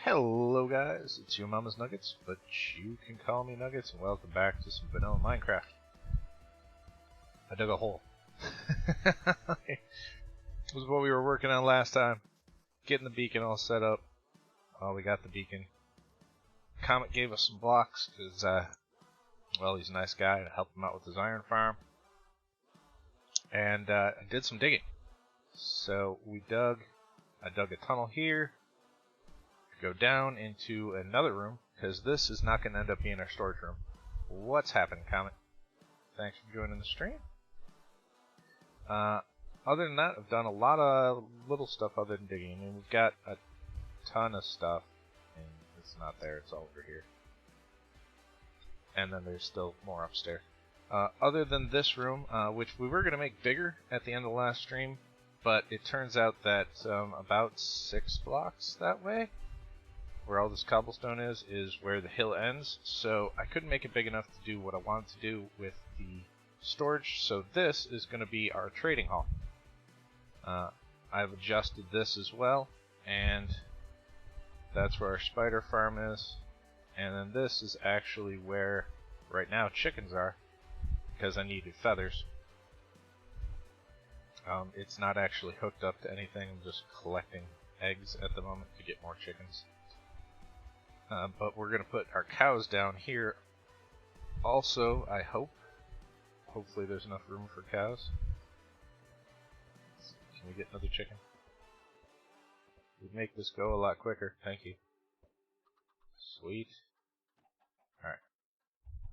Hello guys, it's your mama's Nuggets, but you can call me Nuggets, and welcome back to some vanilla Minecraft. I dug a hole. This was what we were working on last time. Getting the beacon all set up. Well, we got the beacon. Comet gave us some blocks, because, well, he's a nice guy, and helped him out with his iron farm. And I did some digging. So I dug a tunnel here. Go down into another room, because this is not going to end up being our storage room. What's happening, Comet? Thanks for joining the stream. Other than that, I've done a lot of little stuff other than digging. I mean, we've got a ton of stuff, and it's not there, it's all over here. And then there's still more upstairs. Other than this room, which we were going to make bigger at the end of the last stream, but it turns out that about 6 blocks that way, where all this cobblestone is where the hill ends, so I couldn't make it big enough to do what I wanted to do with the storage, so this is going to be our trading hall. I've adjusted this as well, and that's where our spider farm is, and then this is actually where right now chickens are, because I needed feathers. It's not actually hooked up to anything, I'm just collecting eggs at the moment to get more chickens. But we're going to put our cows down here. Also, I hope. Hopefully there's enough room for cows. Can we get another chicken? We'd make this go a lot quicker. Thank you. Sweet. Alright.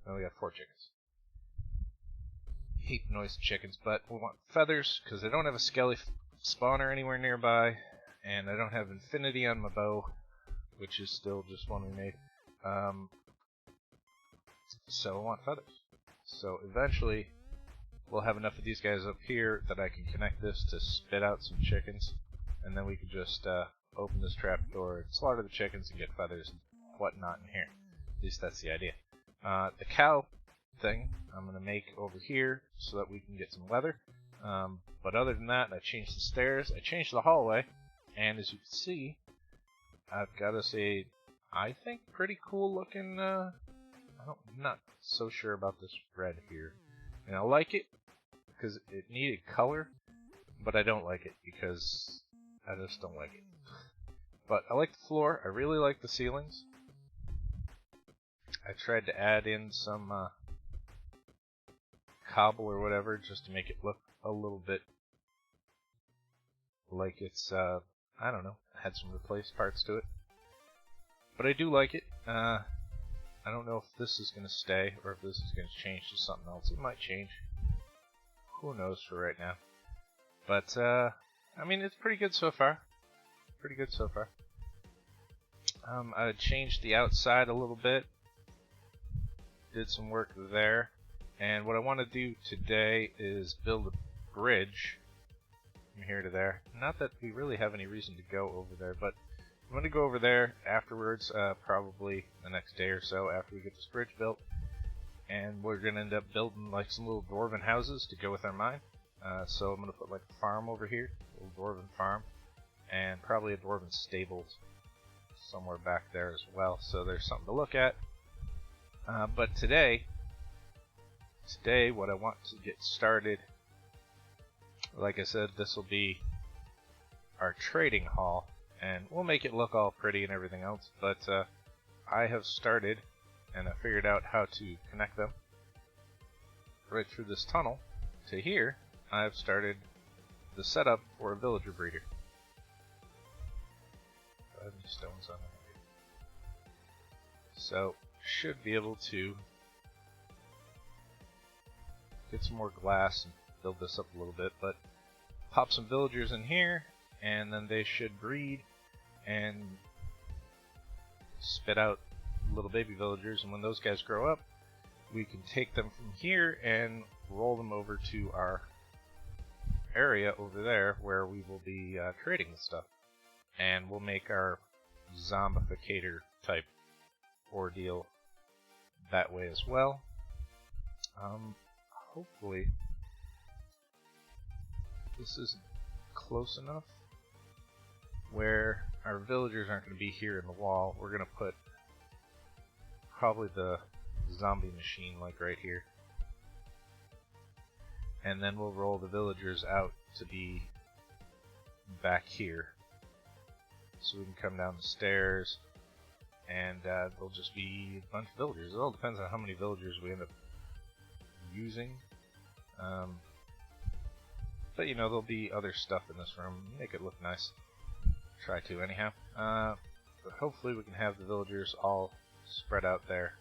Now we got 4 chickens. Hate noise chickens, but we want feathers, because I don't have a skelly spawner anywhere nearby, and I don't have infinity on my bow, which is still just one we made. So I want feathers. So eventually we'll have enough of these guys up here that I can connect this to spit out some chickens, and then we can just open this trapdoor and slaughter the chickens and get feathers and whatnot in here. At least that's the idea. The cow thing I'm going to make over here so that we can get some leather. But other than that, I changed the stairs, I changed the hallway, and as you can see, I've got us a, I think, pretty cool looking, I'm not so sure about this red here. And I like it because it needed color, but I don't like it because I just don't like it. But I like the floor, I really like the ceilings. I tried to add in some cobble or whatever just to make it look a little bit like it's, I don't know, had some replaced parts to it. But I do like it. I don't know if this is going to stay or if this is going to change to something else. It might change. Who knows for right now. But, I mean, it's pretty good so far. Pretty good so far. I changed the outside a little bit. Did some work there. And what I want to do today is build a bridge from here to there. Not that we really have any reason to go over there, but I'm going to go over there afterwards, probably the next day or so after we get this bridge built. And we're going to end up building like some little dwarven houses to go with our mine. So I'm going to put like a farm over here, a little dwarven farm, and probably a dwarven stable somewhere back there as well. So there's something to look at. But today what I want to get started, like I said, this will be our trading hall. And we'll make it look all pretty and everything else, but I have started, and I figured out how to connect them right through this tunnel to here. I've started the setup for a villager breeder. Do I have any stones on it? So, should be able to get some more glass and build this up a little bit, but pop some villagers in here, and then they should breed and spit out little baby villagers, and when those guys grow up, we can take them from here and roll them over to our area over there where we will be trading the stuff, and we'll make our zombificator type ordeal that way as well. Hopefully this isn't close enough where our villagers aren't going to be here in the wall. We're going to put probably the zombie machine like right here. And then we'll roll the villagers out to be back here. So we can come down the stairs and there'll just be a bunch of villagers. It all depends on how many villagers we end up using. But you know, there'll be other stuff in this room. Make it look nice. Try to anyhow. But hopefully we can have the villagers all spread out there.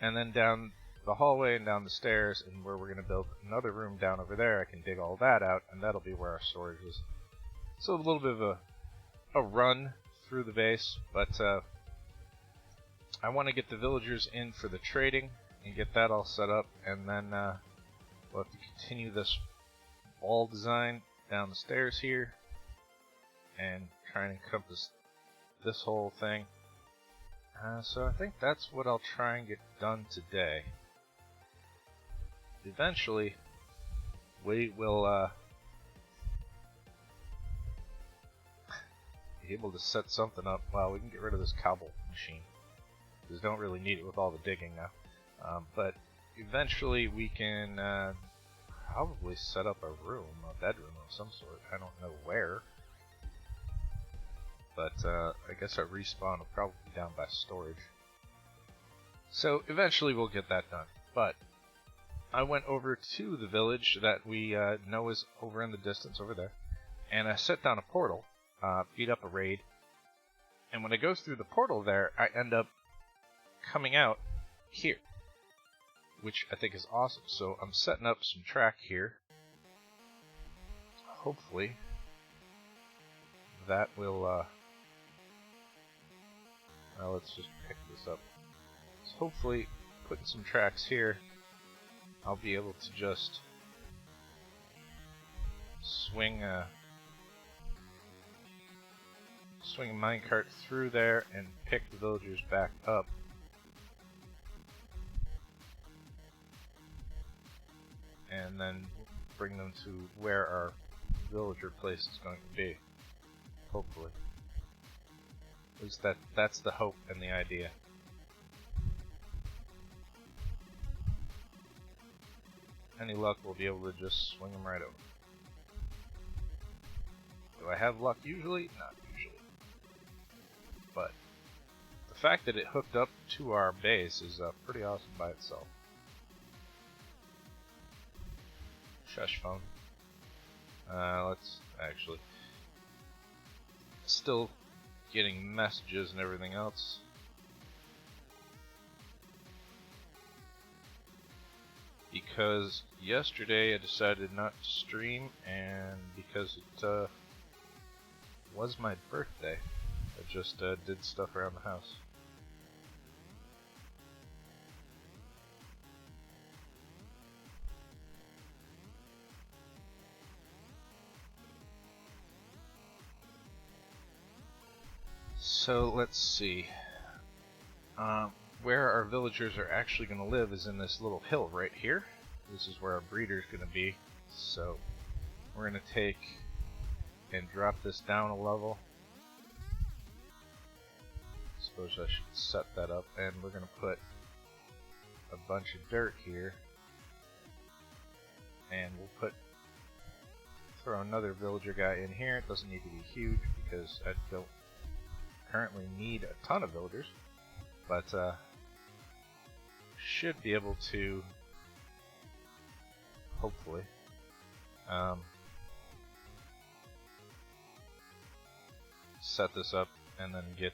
And then down the hallway and down the stairs, and where we're going to build another room down over there, I can dig all that out, and that'll be where our storage is. So a little bit of a run through the base, but I want to get the villagers in for the trading and get that all set up, and then we'll have to continue this wall design down the stairs here and try and encompass this whole thing. So I think that's what I'll try and get done today. Eventually, we will be able to set something up. Well, we can get rid of this cobble machine, because we don't really need it with all the digging now. But eventually we can probably set up a room, a bedroom of some sort. I don't know where. But I guess our respawn will probably be down by storage. So eventually we'll get that done. But I went over to the village that we know is over in the distance over there, and I set down a portal, beat up a raid, and when I go through the portal there, I end up coming out here, which I think is awesome. So I'm setting up some track here. Hopefully that will well, let's just pick this up. So hopefully putting some tracks here, I'll be able to just swing a minecart through there and pick the villagers back up. And then bring them to where our villager place is going to be. Hopefully. At least that's the hope and the idea. Any luck, we'll be able to just swing them right over. Do I have luck usually? Not usually. But the fact that it hooked up to our base is pretty awesome by itself. Shush phone. Let's actually... Still getting messages and everything else. Because yesterday I decided not to stream, and because it was my birthday, I just did stuff around the house. So let's see. Where our villagers are actually going to live is in this little hill right here. This is where our breeder is going to be. So we're going to take and drop this down a level. Suppose I should set that up, and we're going to put a bunch of dirt here, and we'll throw another villager guy in here. It doesn't need to be huge because I don't currently need a ton of villagers, but should be able to hopefully set this up and then get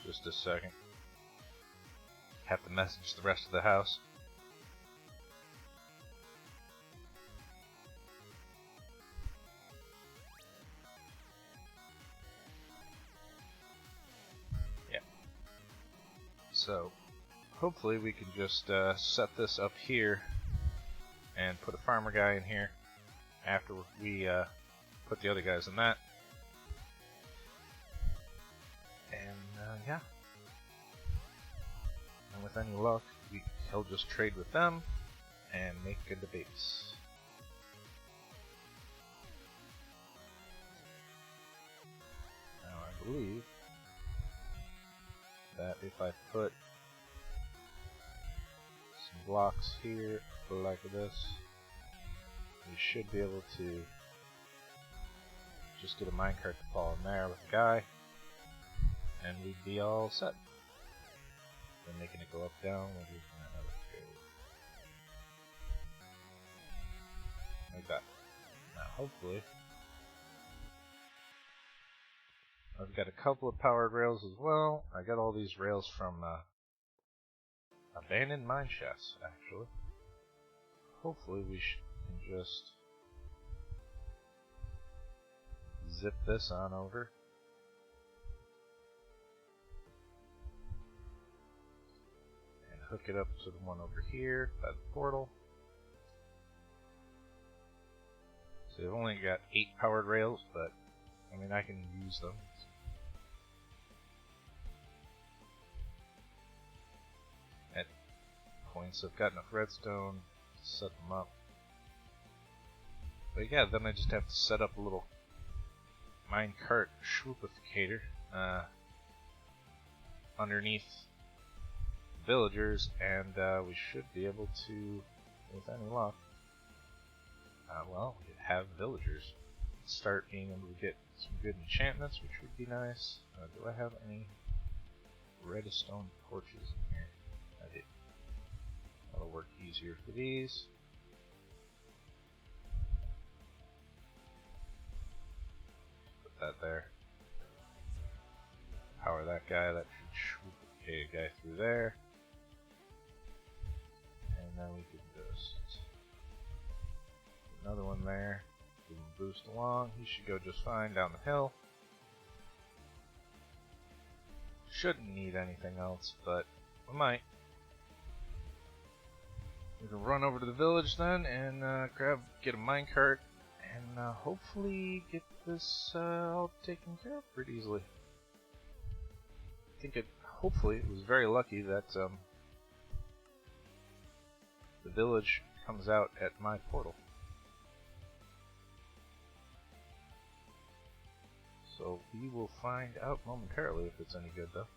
just a second. Have to message the rest of the house. Yeah. So, hopefully we can just set this up here and put a farmer guy in here after we put the other guys in that. And yeah. And with any luck, he'll just trade with them and make a base. Now I believe that if I put some blocks here like this, we should be able to just get a minecart to fall in there with a guy, and we'd be all set. Then making it go up, down, we're just gonna have it go like that. Now hopefully I've got a couple of powered rails as well. I got all these rails from abandoned mine shafts, actually. Hopefully we can just zip this on over. And hook it up to the one over here by the portal. So they've only got 8 powered rails, but I mean I can use them. At points I've got enough redstone to set them up. But yeah, then I just have to set up a little minecart swoopificator underneath villagers, and we should be able to, with any luck, well, have villagers start being able to get some good enchantments, which would be nice. Do I have any redstone torches in here? I do. That'll work easier for these. Put that there. Power that guy. That should shoot a guy through there. And then we can just put another one there. Give him a boost along. He should go just fine down the hill. Shouldn't need anything else, but we might. We can run over to the village then and get a minecart and hopefully get this all taken care of pretty easily. I think hopefully it was very lucky that the village comes out at my portal. So we will find out momentarily if it's any good though.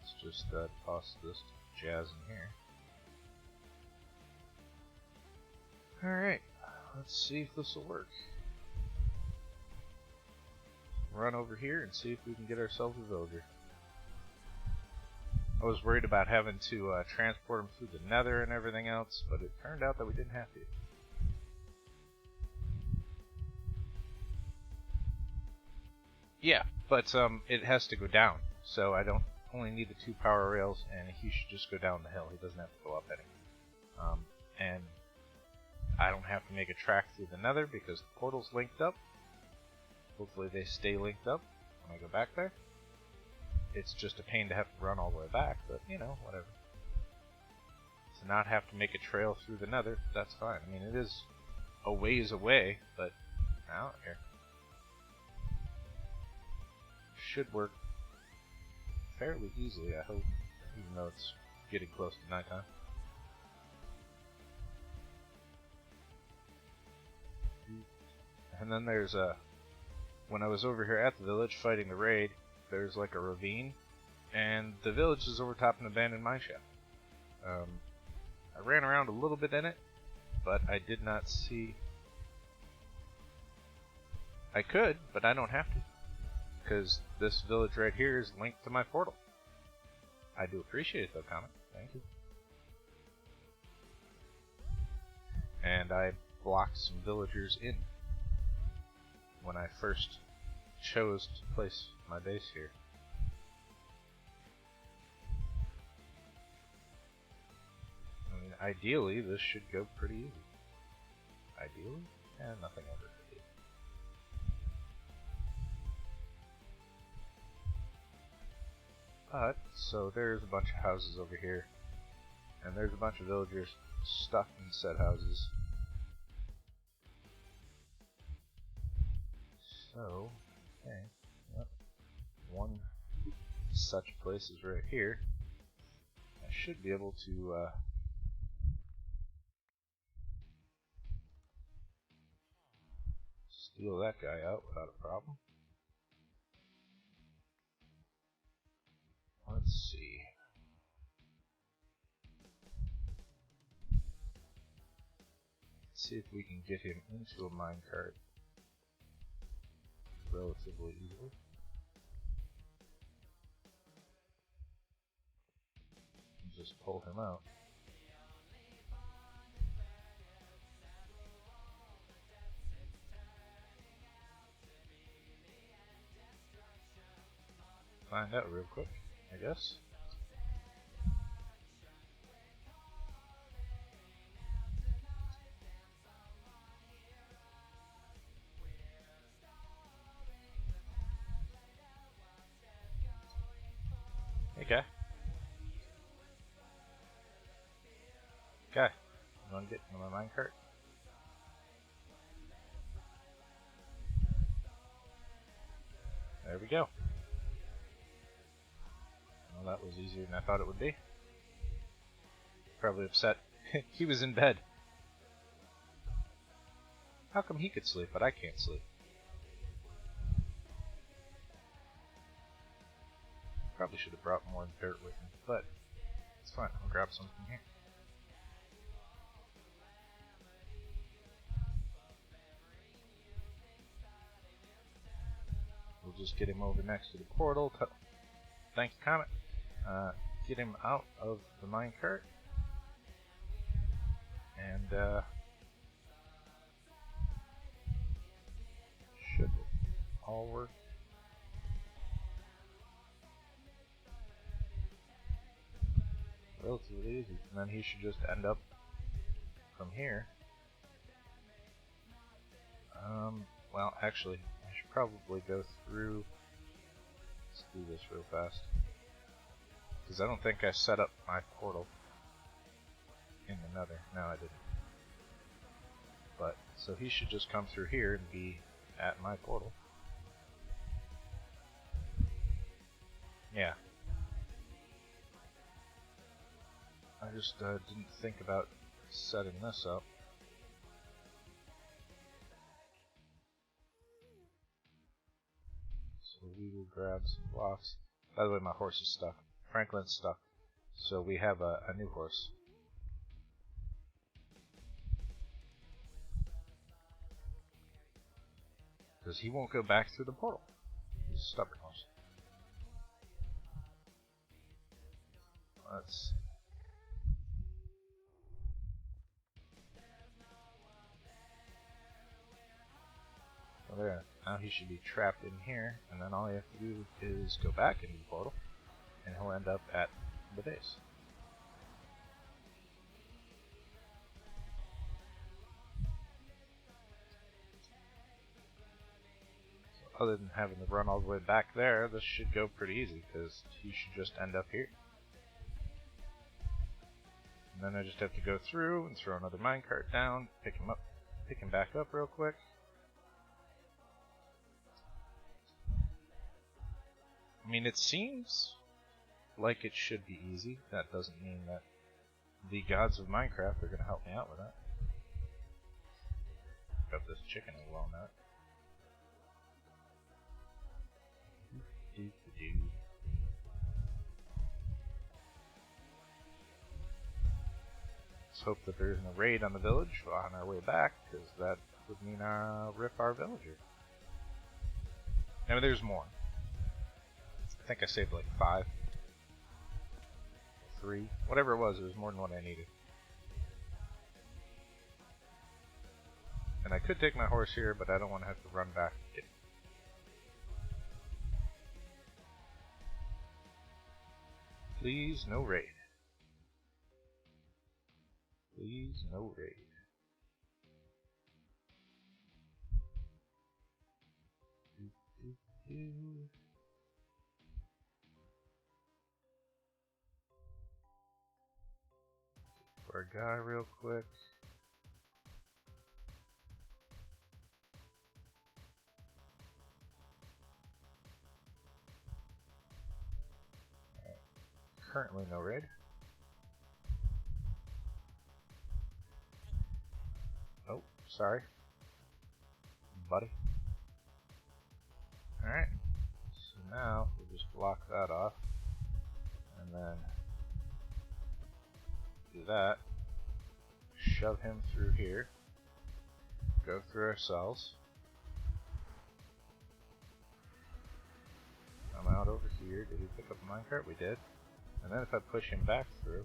Let's just toss this jazz in here. Alright, let's see if this will work. Run over here and see if we can get ourselves a villager. I was worried about having to transport them through the nether and everything else, but it turned out that we didn't have to. Yeah, but it has to go down, so I don't only need the 2 power rails, and he should just go down the hill. He doesn't have to go up any. And I don't have to make a track through the nether because the portal's linked up. Hopefully they stay linked up when I go back there. It's just a pain to have to run all the way back, but you know, whatever. To not have to make a trail through the nether, that's fine. I mean, it is a ways away, but I don't care. Should work fairly easily, I hope, even though it's getting close to nighttime. And then there's when I was over here at the village fighting the raid, there's like a ravine, and the village is over top an abandoned mineshaft. I ran around a little bit in it, but I did not see. I could, but I don't have to, because this village right here is linked to my portal. I do appreciate it though, comment. Thank you. And I blocked some villagers in when I first chose to place my base here. I mean, ideally, this should go pretty easy. Ideally? Nothing ever did. But, so there's a bunch of houses over here, and there's a bunch of villagers stuck in said houses. So, okay, yep. One such place is right here. I should be able to steal that guy out without a problem. Let's see. Let's see if we can get him into a minecart relatively easily. And just pull him out. Find out real quick, I guess. Hey guy. Guy, you wanna get in my minecart? There we go. Well, that was easier than I thought it would be. Probably upset. He was in bed. How come he could sleep, but I can't sleep? Probably should have brought more dirt with me, but it's fine. I'll grab some from here. We'll just get him over next to the portal. Thank you, Comet. Get him out of the minecart. And, should all work. Relatively easy. And then he should just end up from here. Well, actually, I should probably go through. Let's do this real fast. Because I don't think I set up my portal in the nether. No, I didn't. But, so he should just come through here and be at my portal. Yeah. I just didn't think about setting this up. So we will grab some blocks. By the way, my horse is stuck. Franklin's stuck. So we have a new horse. Because he won't go back through the portal. He's a stubborn horse. Let's... Well, there. Now he should be trapped in here, and then all you have to do is go back into the portal, and he'll end up at the base. So other than having to run all the way back there, this should go pretty easy, because he should just end up here. And then I just have to go through and throw another minecart down, pick him back up real quick. I mean, it seems like it should be easy. That doesn't mean that the gods of Minecraft are going to help me out with that. Got this chicken as well now. Let's hope that there isn't a raid on the village on our way back, because that would mean rip our villager. I mean, there's more. I think I saved like 5. 3. Whatever it was more than what I needed. And I could take my horse here, but I don't want to have to run back and get it. Please, no raid. Please, no raid. For a guy real quick. currently no raid. Oh, sorry, buddy. Alright, so now we'll just block that off, and then do that. Shove him through here. Go through our cells. Come out over here. Did we pick up a minecart? We did. And then if I push him back through,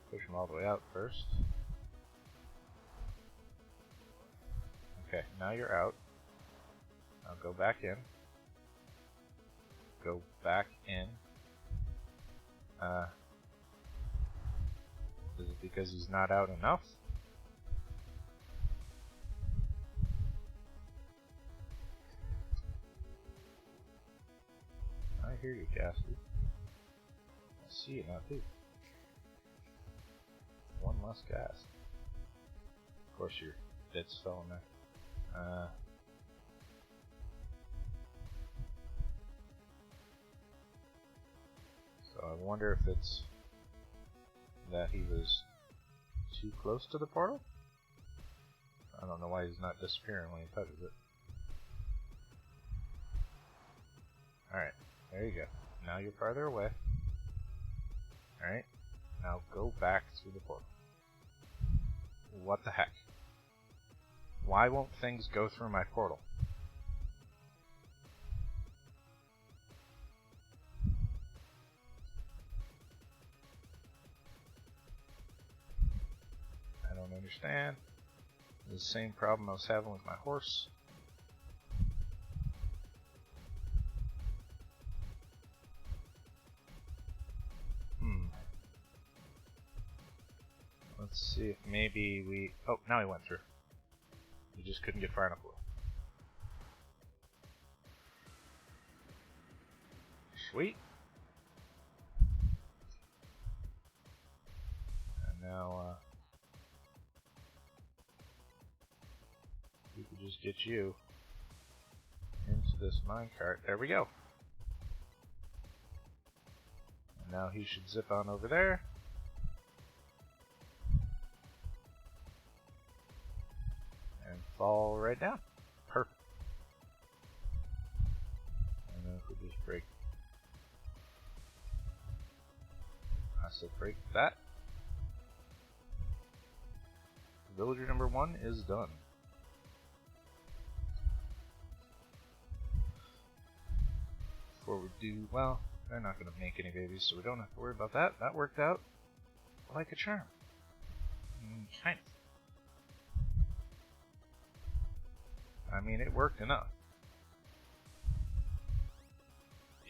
push him all the way out first. Okay, now you're out. Now go back in. Go back in. Is it because he's not out enough? I hear you, Cassie. I see you now too. One less gas. Of course your bits fell in there. So I wonder if it's that he was too close to the portal? I don't know why he's not disappearing when he touches it. Alright, there you go. Now you're farther away. Alright, now go back through the portal. What the heck? Why won't things go through my portal? I don't understand. The same problem I was having with my horse. Let's see if maybe we... Oh, now he went through. He just couldn't get far enough away. Sweet. And now, we could just get you into this minecart. There we go. And now he should zip on over there. And fall right down. Perfect. And then if we just break... I said break that. Villager number 1 is done. Before we do, well, they're not going to make any babies, so we don't have to worry about that. That worked out like a charm. Kind of. I mean, it worked enough.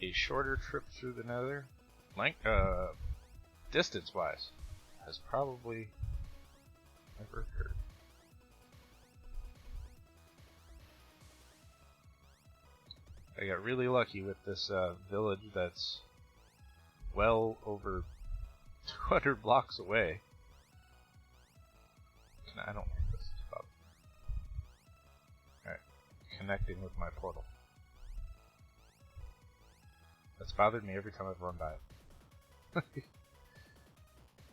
A shorter trip through the nether, distance-wise, has probably never occurred. I got really lucky with this village that's well over 200 blocks away. I don't like this stuff. Alright, connecting with my portal. That's bothered me every time I've run by it.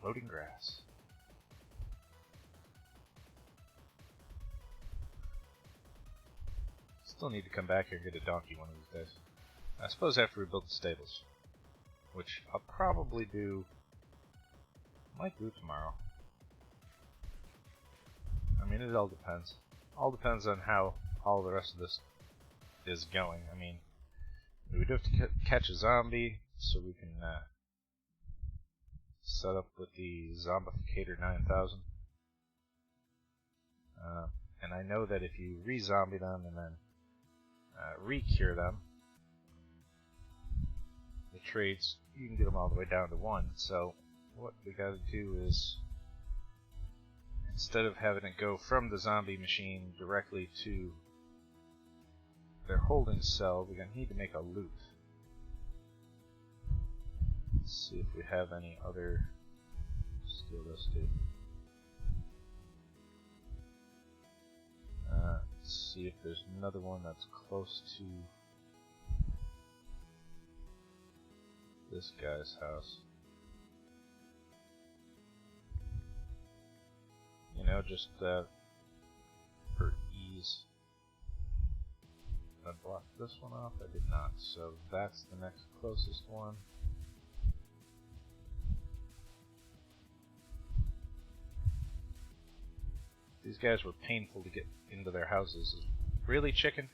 Loading grass. Still need to come back here and get a donkey one of these days. I suppose after we build the stables. Which I'll probably do... might do tomorrow. I mean, it all depends. All depends on how all the rest of this is going. I mean, we do have to catch a zombie, so we can set up with the Zombificator 9000. And I know that if you re-zombie them and then re-cure them, the trades, you can get them all the way down to 1. So what we gotta do is, instead of having it go from the zombie machine directly to their holding cell, we're gonna need to make a loop. Let's see if we have any other skill listed. Let's see if there's another one that's close to this guy's house. You know, just for ease. I blocked this one off? I did not, so that's the next closest one. These guys were painful to get into their houses. Really, chicken?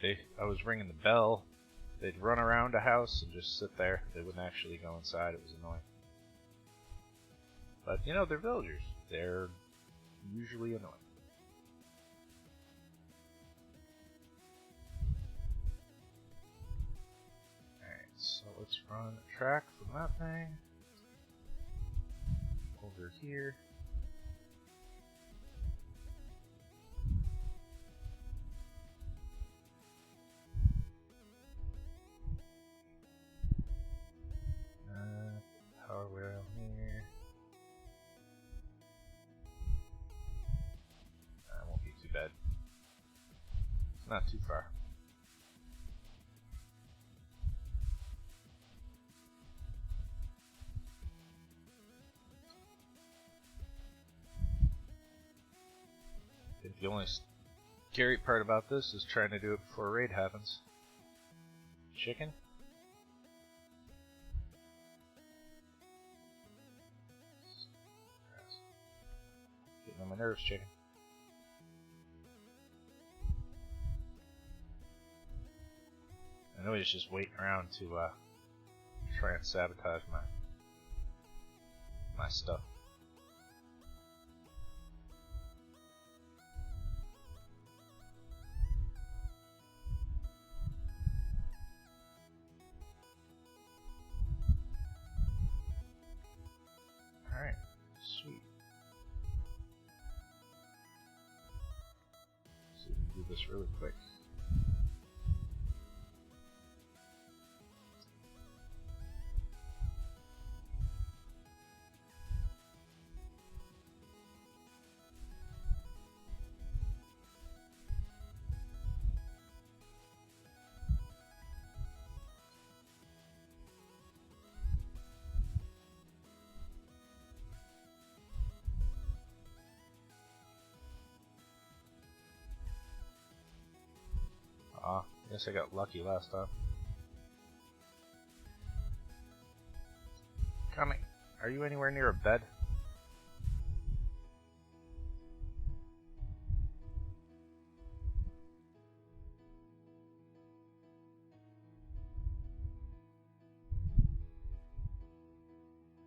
If I was ringing the bell, they'd run around a house and just sit there. They wouldn't actually go inside. It was annoying. But, you know, they're villagers. They're usually annoying. Alright, so let's run a track from that thing over here. Power rail here. That won't be too bad. It's not too far. I think the only scary part about this is trying to do it before a raid happens. Chicken? Getting on my nerves, chicken. I know he's just waiting around to try and sabotage my stuff. Alright, sweet. So we can do this really quick. Aw, guess I got lucky last time. Coming. Are you anywhere near a bed?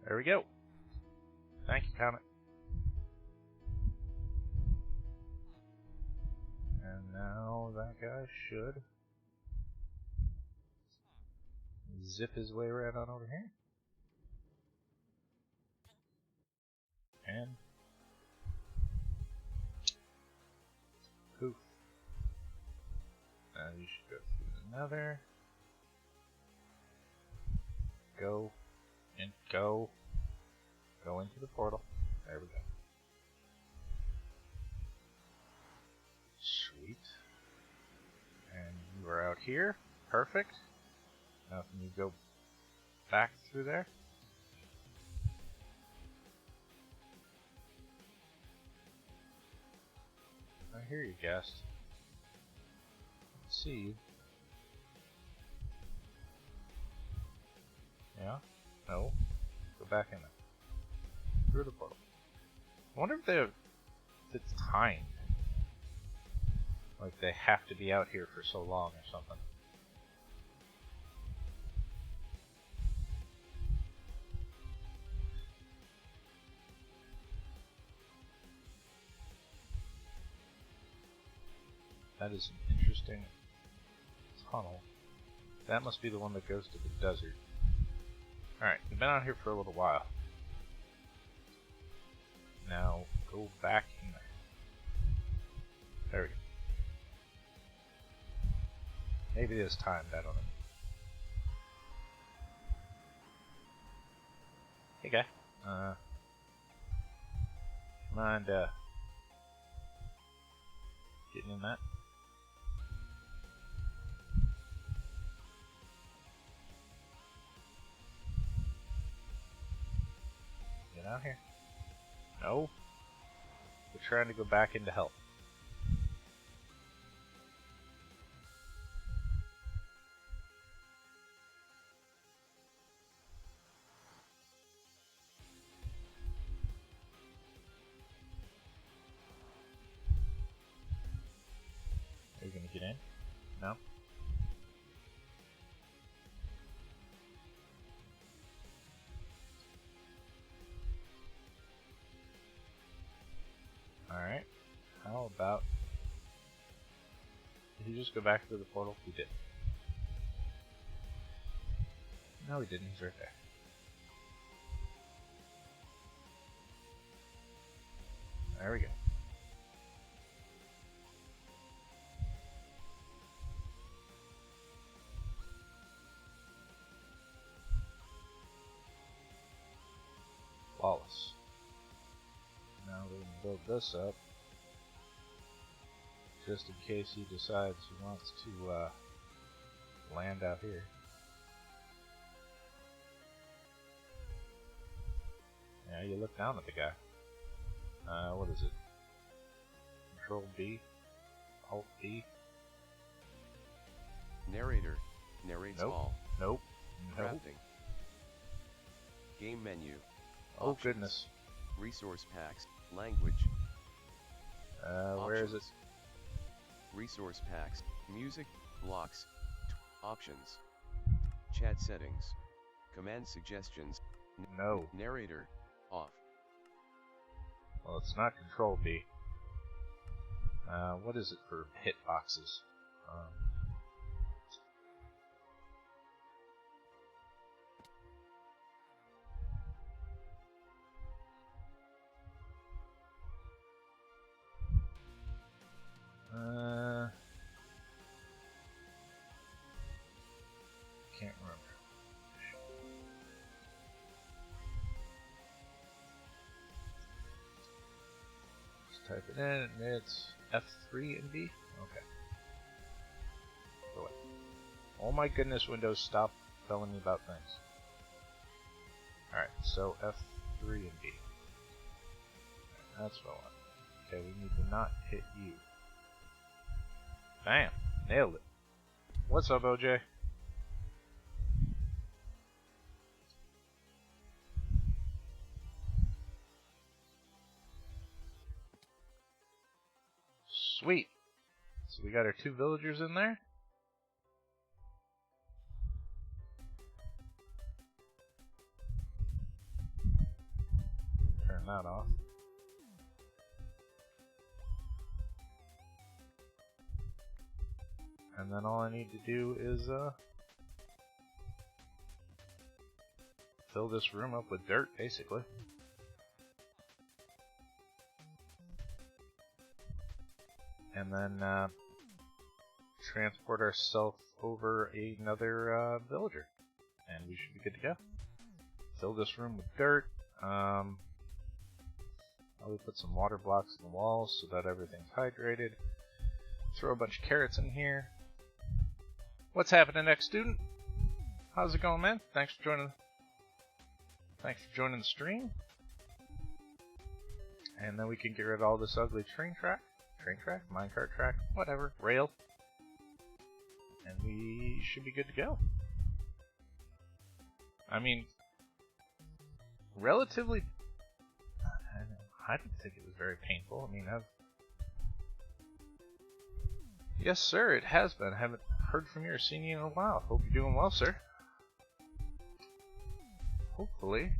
There we go. Thank you, Comet. And now that guy should zip his way right on over here. And poof. Now you should go through another. Go and go. Go into the portal. There we go. Sweet. And you are out here. Perfect. Now can you go back through there? I hear you, guest. Let's see you. Yeah? No? Go back in there. Through the portal. I wonder if it's timed. Like they have to be out here for so long or something. That is an interesting tunnel. That must be the one that goes to the desert. Alright, we've been out here for a little while. Now, go back in there. There we go. Maybe it is timed, I don't know. Hey guy. Mind getting in that? Down here. No. We're trying to go back into help. Are you gonna get in? No? Alright. How about... Did he just go back through the portal? He did. No, he didn't. He's right there. There we go. Flawless. Now we can build this up, just in case he decides he wants to land out here. Yeah, you look down at the guy. What is it? Control B? Alt B? Narrator. Narrates Nope. all. Nope. Nope. Crafting. Game menu. Oh Options. goodness. Resource packs. Language. Where is it? Options. Resource packs. Music. Blocks. Options. Chat settings. Command suggestions. No. Narrator. Off. Well, it's not Control B. What is it for hitboxes? Can't remember. Just type it in, and it's F3 and B? Okay. Go away. Oh my goodness, Windows, stop telling me about things. Alright, so F3 and B. That's what I want. Okay, we need to not hit you. Bam! Nailed it. What's up, OJ? Sweet. So we got our 2 villagers in there. Turn that off. And then all I need to do is fill this room up with dirt, basically. And then transport ourselves over another villager. And we should be good to go. Fill this room with dirt. Probably put some water blocks in the walls so that everything's hydrated. Throw a bunch of carrots in here. What's happening next, student? How's it going, man? Thanks for joining the stream. And then we can get rid of all this ugly train track, minecart track, whatever, rail. And we should be good to go. I mean, relatively, I didn't think it was very painful. I mean, yes, sir, it has been. I haven't heard from you or seen you in a while. Hope you're doing well, sir. Hopefully,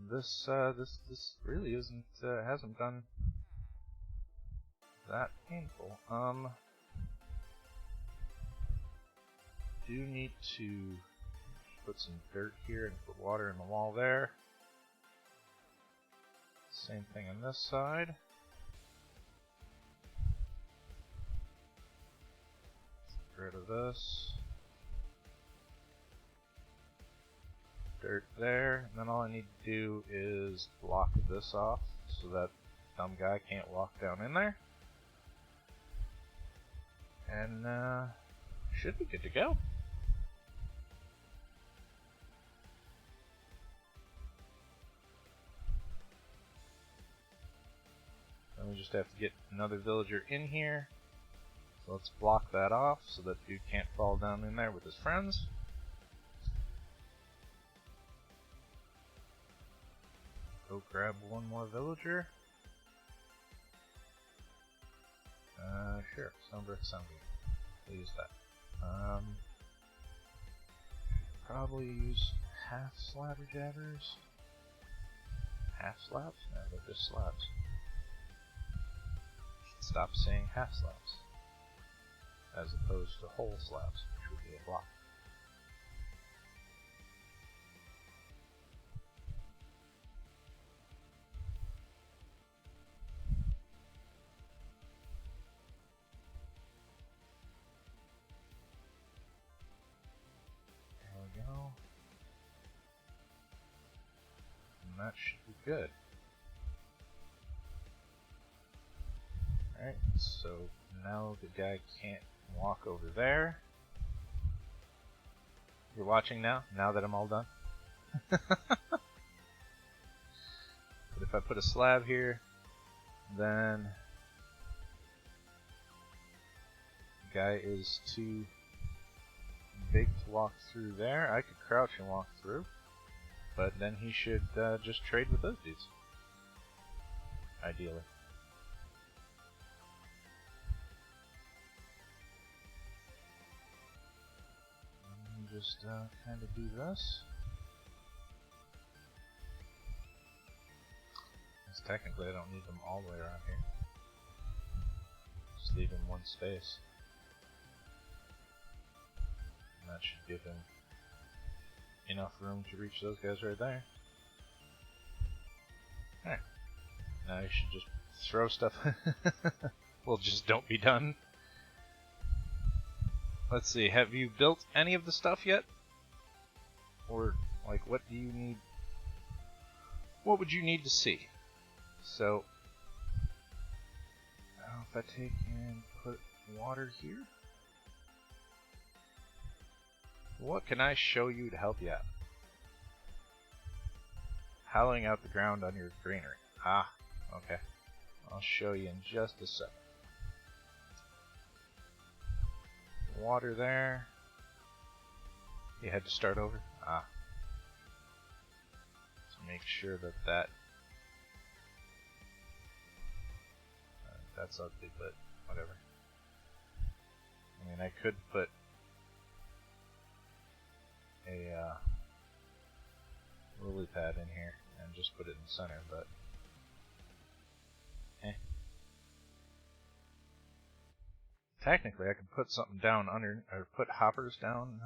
this really isn't hasn't been that painful. Do need to put some dirt here and put water in the wall there. Same thing on this side. Get rid of this. Dirt there. And then all I need to do is block this off so that dumb guy can't walk down in there. And should be good to go. just have to get another villager in here. So let's block that off so that dude can't fall down in there with his friends. Go grab one more villager. Sure, Stonebrick sounds good. We'll use that. Probably use half slabberjaggers. Half slabs? No, they're just slabs. Stop saying half slabs, as opposed to whole slabs, which would be a block. There we go. And that should be good. Alright, so now the guy can't walk over there. You're watching now that I'm all done? But if I put a slab here, then the guy is too big to walk through there. I could crouch and walk through, but then he should just trade with those dudes, ideally. Just kind of do this. Because technically I don't need them all the way around here. Just leave him one space. And that should give him enough room to reach those guys right there. Alright. Now you should just throw stuff. Well, just don't be done. Let's see, have you built any of the stuff yet? Or, like, what do you need? What would you need to see? So, if I take and put water here, what can I show you to help you out? Hollowing out the ground on your greenery. Ah, okay. I'll show you in just a second. Water there. You had to start over? Ah. So make sure that that's ugly, but whatever. I mean, I could put a lily pad in here and just put it in the center, but technically, I could put something down under, or put hoppers down.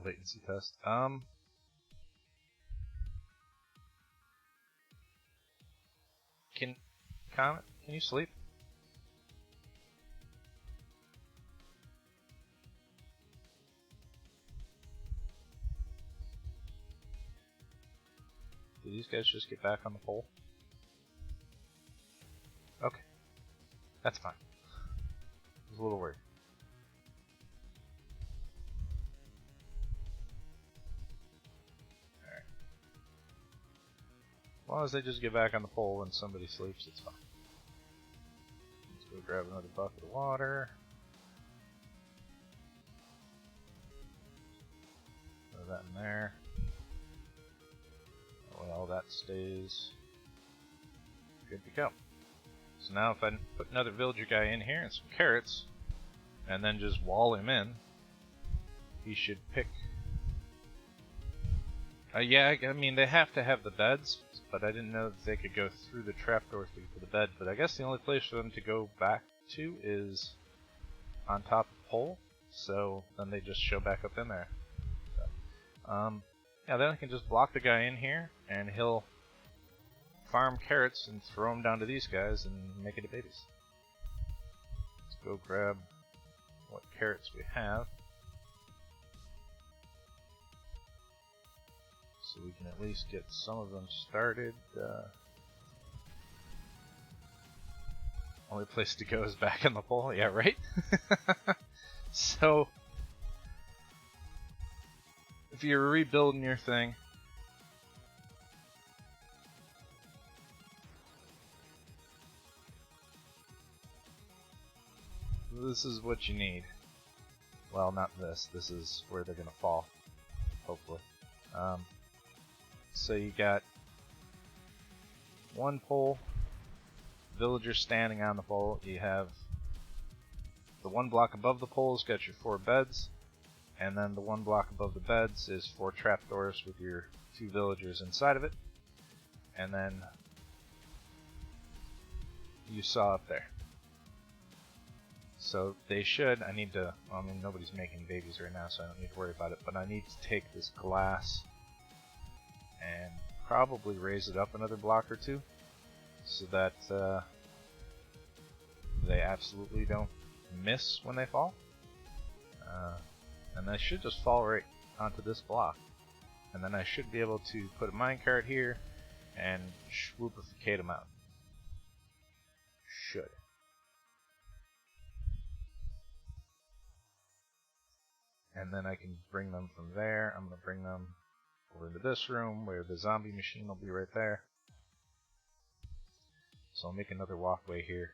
Latency test. Comet, can you sleep? Did these guys just get back on the pole? Okay. That's fine. I was a little worried. Alright. As long as they just get back on the pole when somebody sleeps, it's fine. Let's go grab another bucket of water. Throw that in there. All that stays good to go. So now if I put another villager guy in here and some carrots, and then just wall him in, he should pick. Yeah, I mean they have to have the beds, but I didn't know that they could go through the trapdoors to get to the bed. But I guess the only place for them to go back to is on top of the pole, so then they just show back up in there. So, yeah, then I can just block the guy in here, and he'll farm carrots and throw them down to these guys and make it to babies. Let's go grab what carrots we have, so we can at least get some of them started. Only place to go is back in the pole. Yeah, right? So if you're rebuilding your thing, this is what you need. Well, not this. This is where they're gonna fall, hopefully. So you got one pole, villagers standing on the pole. You have the one block above the pole's got your 4 beds, and then the one block above the beds is 4 trapdoors with your 2 villagers inside of it. And then you saw up there. So they should, I mean, nobody's making babies right now, so I don't need to worry about it, but I need to take this glass and probably raise it up another block or 2 so that they absolutely don't miss when they fall. And they should just fall right onto this block. And then I should be able to put a minecart here and swoopify them out. Should. And then I can bring them from there. I'm going to bring them over into this room where the zombie machine will be right there. So I'll make another walkway here.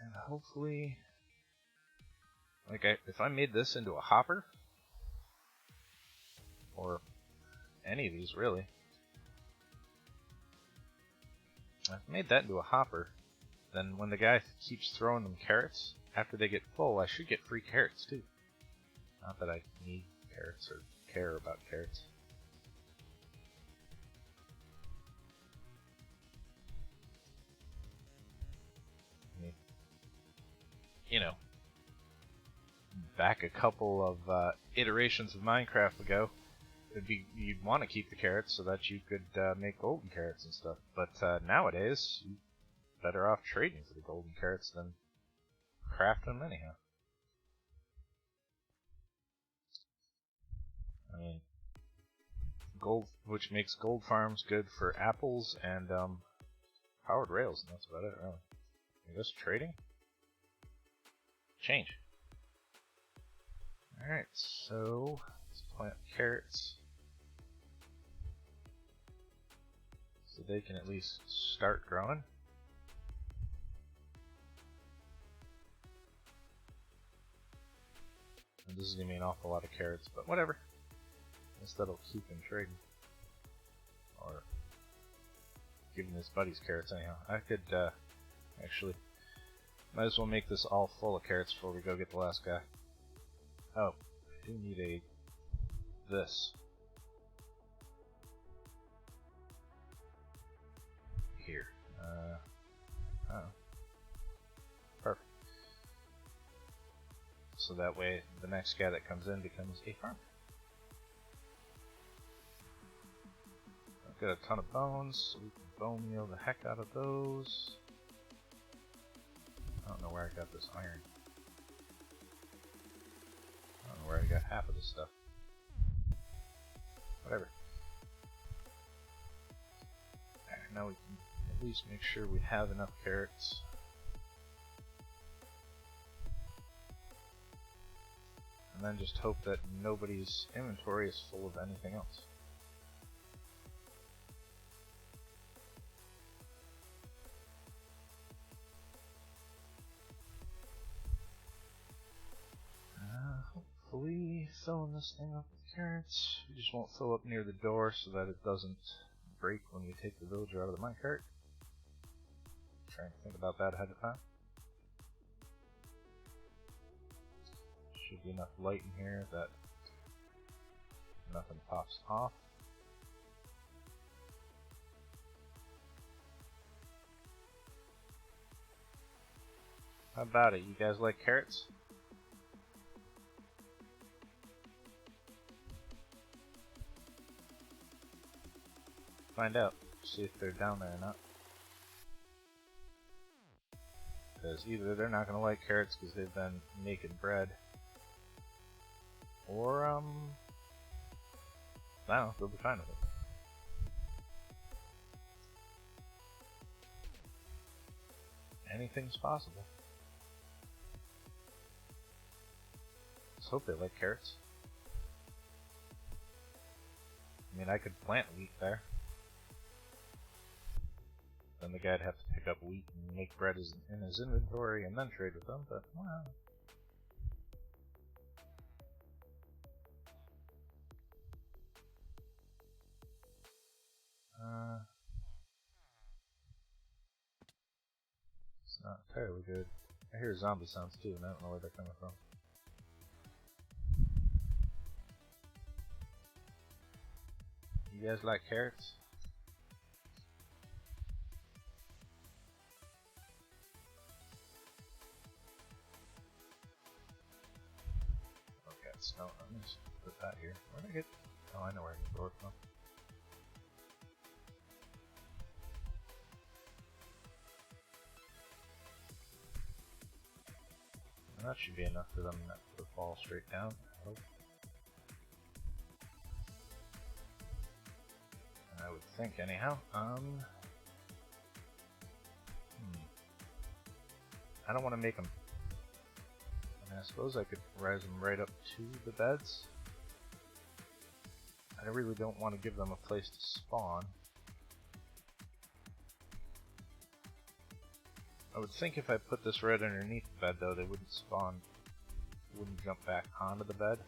And hopefully, like, if I made this into a hopper, or any of these really, if I made that into a hopper, then when the guy keeps throwing them carrots, after they get full, I should get free carrots too. Not that I need carrots or care about carrots. I mean, you know, back a couple of iterations of Minecraft ago, you'd want to keep the carrots so that you could make golden carrots and stuff. But nowadays, you're better off trading for the golden carrots than crafting them anyhow. I mean, gold, which makes gold farms good for apples and powered rails, and that's about it, really. I guess trading? Change. Alright, so let's plant carrots so they can at least start growing. And this is going to be an awful lot of carrots, but whatever. I guess that'll keep him trading. Or giving his buddies carrots anyhow. I could actually, might as well make this all full of carrots before we go get the last guy. Oh, I do need this. Here. Oh. Perfect. So that way the next guy that comes in becomes a farmer. I've got a ton of bones, so we can bone meal the heck out of those. I don't know where I got this iron. I don't know where I got half of this stuff. Whatever. There, now we can at least make sure we have enough carrots. And then just hope that nobody's inventory is full of anything else. Hopefully filling this thing up with carrots. We just won't fill up near the door so that it doesn't break when we take the villager out of the minecart. Trying to think about that ahead of time. Should be enough light in here that nothing pops off. How about it? You guys like carrots? Find out. See if they're down there or not. Because either they're not going to like carrots because they've been making bread, or I don't know, they'll be fine with it. Anything's possible. Let's hope they like carrots. I mean, I could plant wheat there. then the guy'd have to pick up wheat and make bread in his inventory and then trade with them, but well. It's not entirely good. I hear zombie sounds too, and I don't know where they're coming from. You guys like carrots? Okay, so let me just put that here. Where did I get? Oh, I know where I can throw it from. And that should be enough for them not to fall straight down. I hope. I would think, anyhow. I don't want to make them. I mean, I suppose I could rise them right up to the beds. I really don't want to give them a place to spawn. I would think if I put this right underneath the bed, though, they wouldn't spawn, wouldn't jump back onto the bed.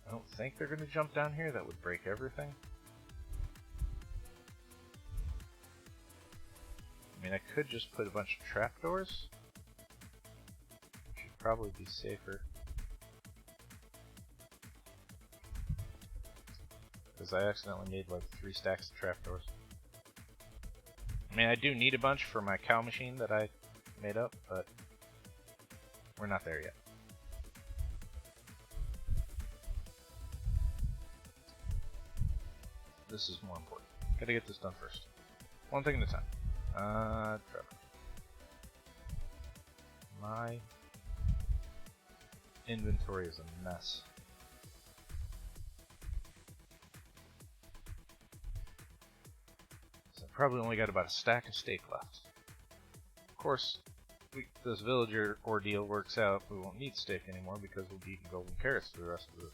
I don't think they're going to jump down here. That would break everything. I mean, I could just put a bunch of trapdoors. Should probably be safer. Because I accidentally made like 3 stacks of trapdoors. I mean, I do need a bunch for my cow machine that I made up, but we're not there yet. This is more important. Gotta get this done first. One thing at a time. Trevor. My inventory is a mess. So I probably only got about a stack of steak left. Of course, this villager ordeal works out, we won't need steak anymore because we'll be eating golden carrots for the rest of the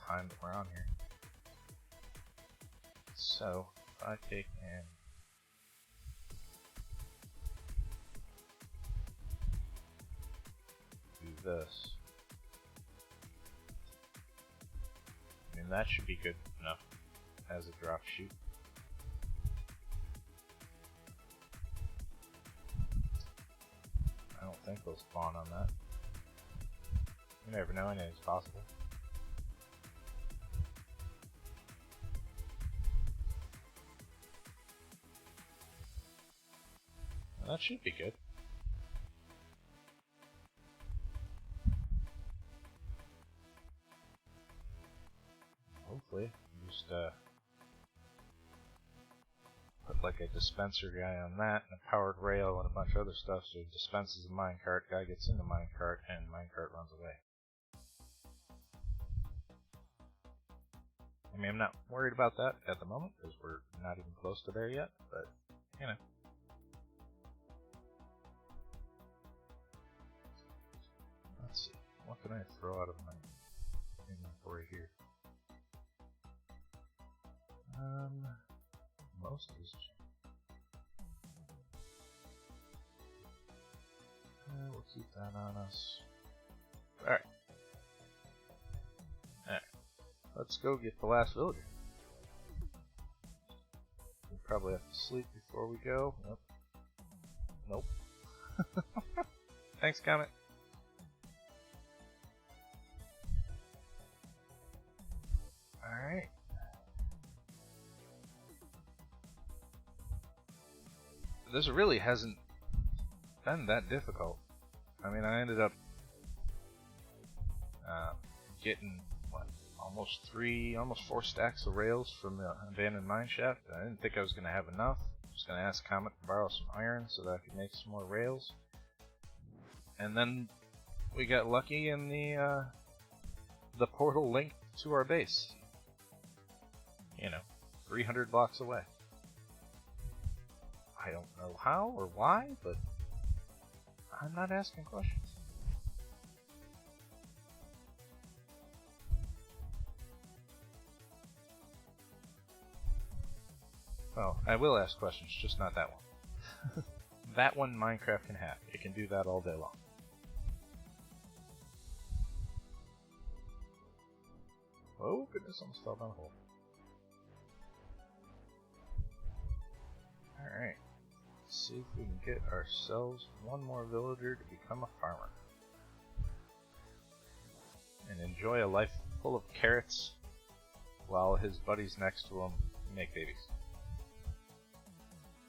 time that we're on here. So, if I take and do this, I mean that should be good enough as a drop shoot. I don't think they'll spawn on that. You never know, anything's possible. That should be good. Hopefully, just put like a dispenser guy on that, and a powered rail, and a bunch of other stuff, so it dispenses a minecart, guy gets in the minecart, and minecart runs away. I mean, I'm not worried about that at the moment, because we're not even close to there yet, but, you know. Let's see, what can I throw out of my inventory here? Most is... we'll keep that on us. Alright. Alright. Let's go get the last villager. We'll probably have to sleep before we go. Nope. Nope. Thanks, Comet. Alright. This really hasn't been that difficult. I mean, I ended up getting, what, almost 4 stacks of rails from the abandoned mine shaft. I didn't think I was going to have enough. I was going to ask Comet to borrow some iron so that I could make some more rails. And then we got lucky and the portal linked to our base. You know, 300 blocks away. I don't know how or why, but I'm not asking questions. Well, I will ask questions, just not that one. That one Minecraft can have. It can do that all day long. Oh goodness, almost fell down a hole. Alright. Let's see if we can get ourselves one more villager to become a farmer. And enjoy a life full of carrots while his buddies next to him make babies.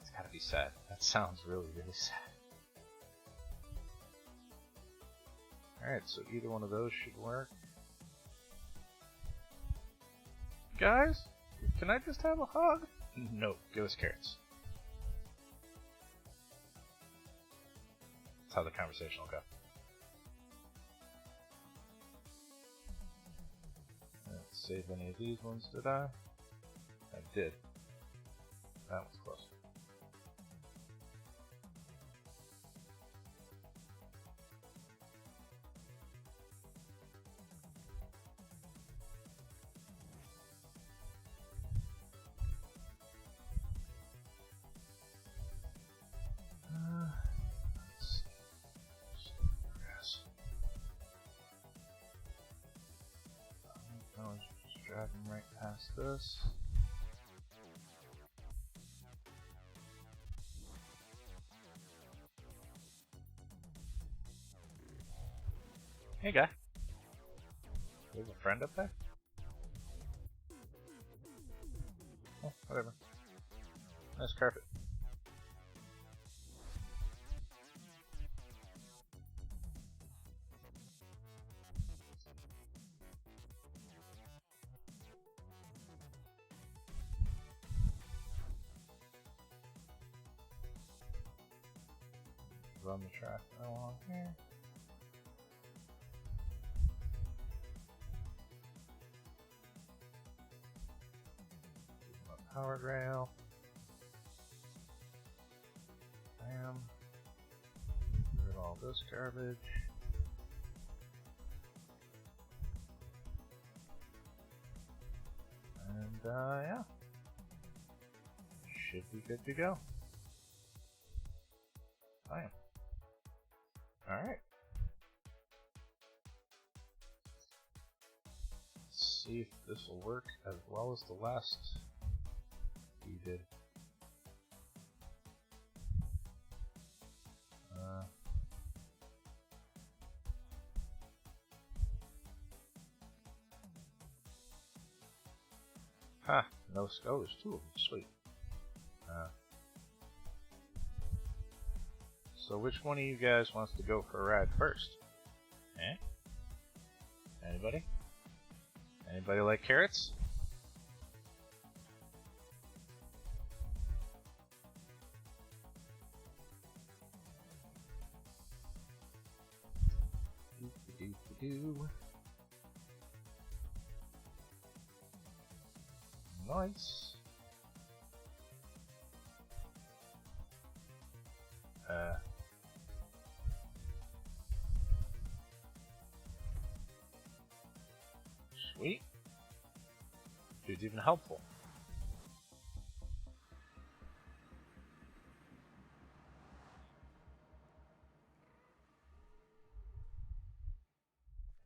It's gotta be sad. That sounds really, really sad. Alright, so either one of those should work. Guys, can I just have a hug? No, give us carrots. That's how the conversation will go. Let's save any of these ones, did I? I did. That was close. Let's see. Grass. I was just driving right past this. Hey guy. There's a friend up there? Oh, whatever. Nice carpet. Run the track along here. Powered rail. Bam. Get rid of all this garbage. And yeah. Should be good to go. Bam. Alright. Let's see if this will work as well as the last we did. No scope. There's two of them. Sweet. So which one of you guys wants to go for a ride first? Eh? Anybody? Anybody like carrots? Nice. Sweet. Dude's even helpful.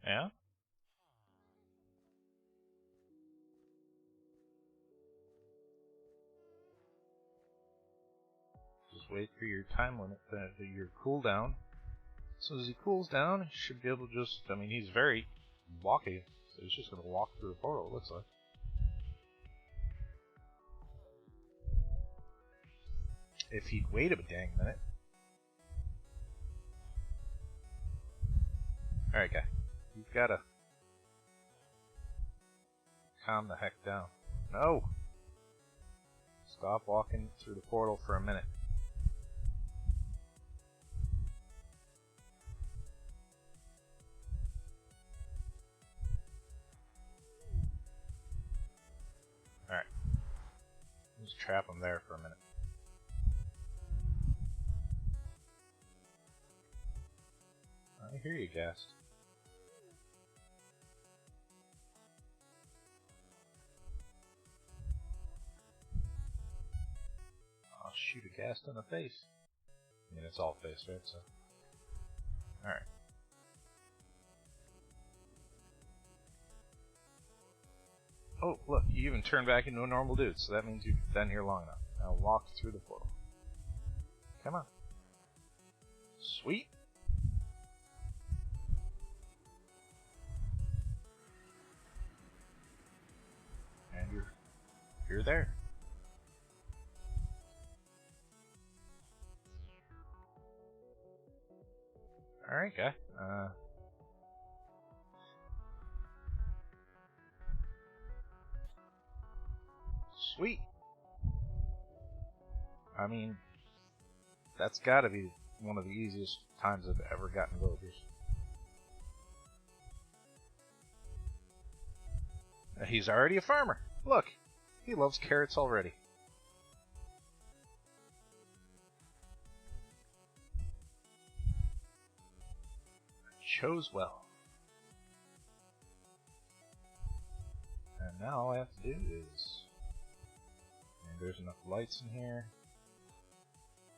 Yeah? Just wait for your time limit, your cooldown. As soon as he cools down, he should be able to just, I mean, he's very walky, so he's just going to walk through the portal, it looks like. If he'd wait a dang minute. Alright, guy. You've got to calm the heck down. No! Stop walking through the portal for a minute. Alright. Just trap him there for a minute. I hear you, Ghast. gassed in the face. I mean, it's all face, right? So, alright. Oh, look, you even turned back into a normal dude, so that means you've been here long enough. Now walk through the portal. Come on. Sweet. And you're there. Alright, guy. Sweet. I mean, that's gotta be one of the easiest times I've ever gotten villagers. He's already a farmer. Look, he loves carrots already. Chose well. And now all I have to do is... And there's enough lights in here.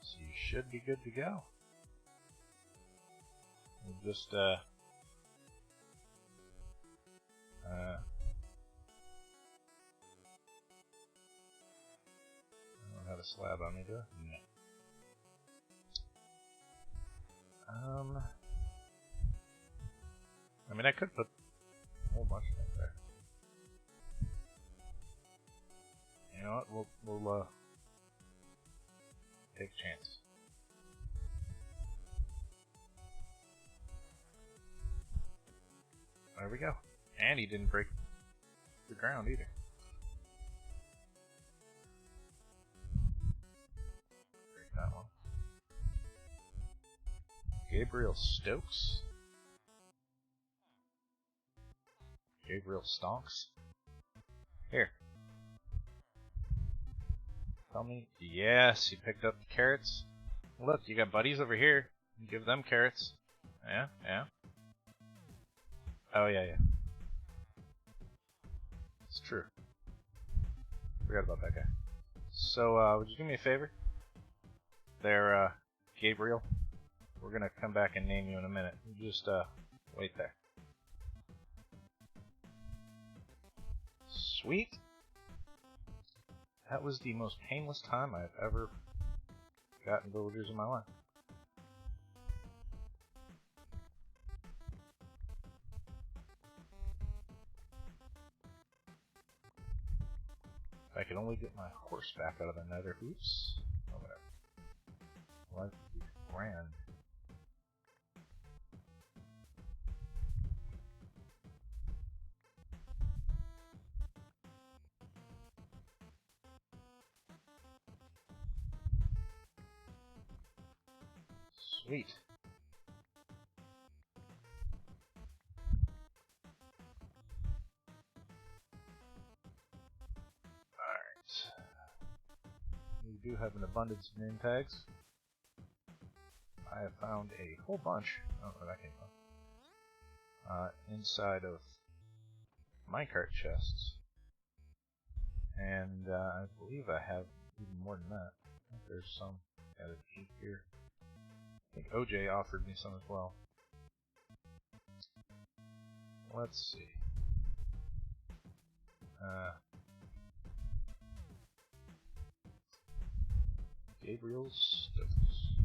So you should be good to go. We'll just, I don't have a slab on me, do I? No. I mean, I could put a whole bunch of things there. You know what? We'll take a chance. There we go. And he didn't break the ground either. Break that one. Gabriel Stokes. Gabriel Stonks. Here. Tell me. Yes, you picked up the carrots. Look, you got buddies over here. You give them carrots. Yeah, yeah. Oh, yeah, yeah. It's true. Forgot about that guy. So, would you do me a favor? There, Gabriel. We're gonna come back and name you in a minute. You just, wait there. Sweet. That was the most painless time I've ever gotten villagers in my life. If I could only get my horse back out of the nether. Oops. Oh, whatever. Life would be grand. Sweet. Alright. We do have an abundance of name tags. I have found a whole bunch. I don't know where that came from. Inside of minecart chests. And I believe I have even more than that. I think there's some added here. I think OJ offered me some as well. Let's see. Gabriel Stokes.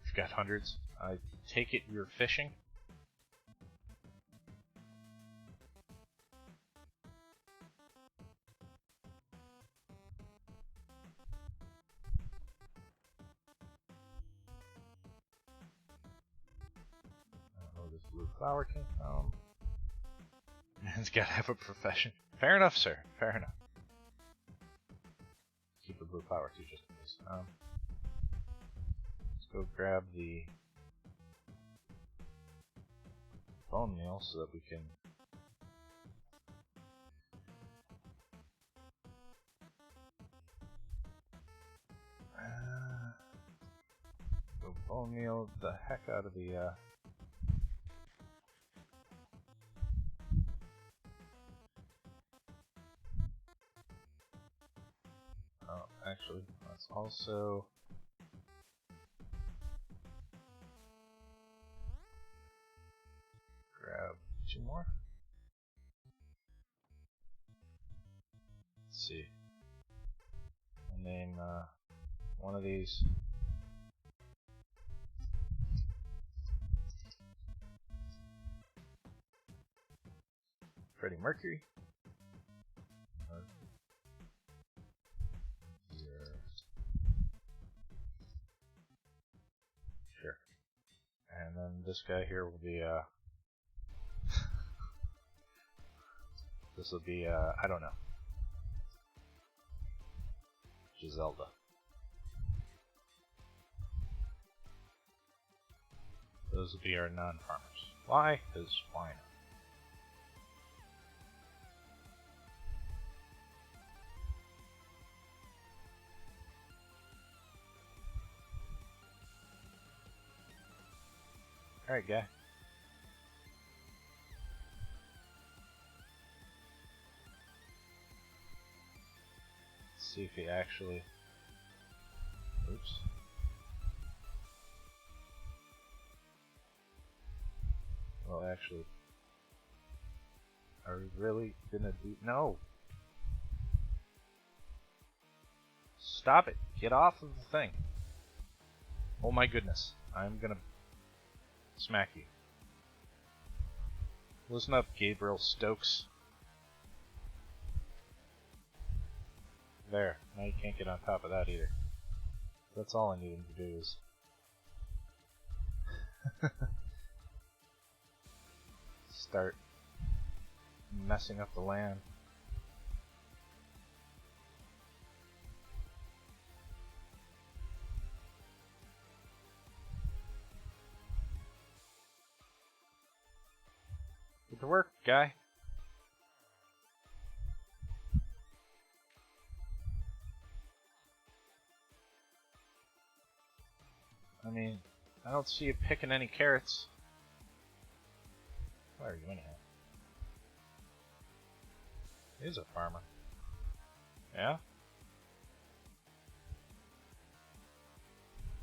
You've got hundreds. I take it you're fishing? I don't know where this blue flower came from. Man's gotta have a profession. Fair enough, sir. Fair enough. Keep the blue flower too, just in case. Let's go grab the bone meal so that we can go bone meal the heck out of the actually, let's also grab 2 more. Let's see. I'll name one of these Freddie Mercury. Sure. And then this guy here will be this will be I don't know. Giselda. Those will be our non-farmers. Why? Because why not? Alright, guy. Let's see if he actually... Oops. Well, actually... Are we really gonna do... No! Stop it! Get off of the thing! Oh my goodness. I'm gonna... smack you. Listen up, Gabriel Stokes. There. Now you can't get on top of that either. That's all I need him to do is... start messing up the land. Get to work, guy. I mean, I don't see you picking any carrots. Why are you anyhow? He's a farmer. Yeah?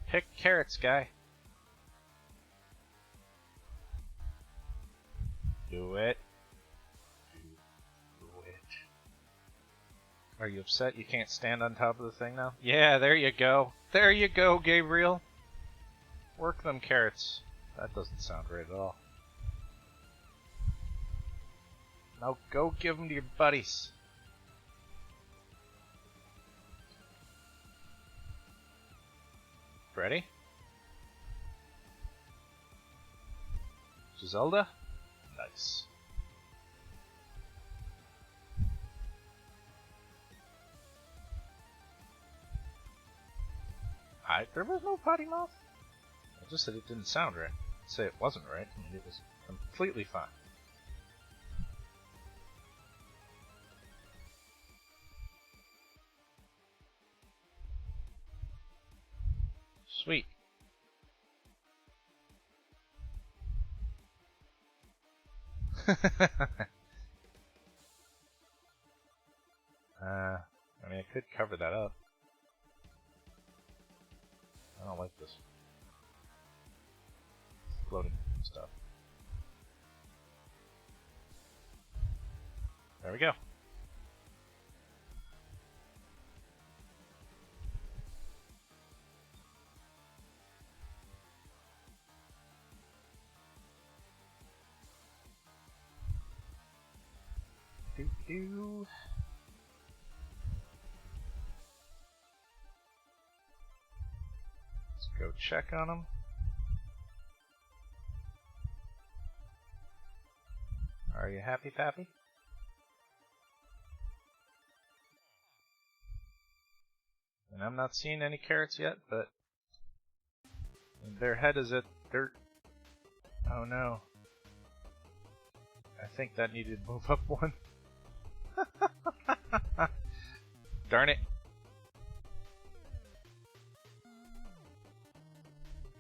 Pick carrots, guy. Do it. Do it. Are you upset you can't stand on top of the thing now? Yeah, there you go. There you go, Gabriel. Work them carrots. That doesn't sound right at all. Now go give them to your buddies. Ready? Giselda? Nice. There was no potty mouth? I just said it didn't sound right. I'd say it wasn't right. I mean, it was completely fine. Sweet. I mean, I could cover that up. I don't like this floating stuff. There we go. Doo-doo. Let's go check on them. Are you happy, Pappy? And I'm not seeing any carrots yet, but their head is at dirt. Oh no. I think that needed to move up one. Darn it.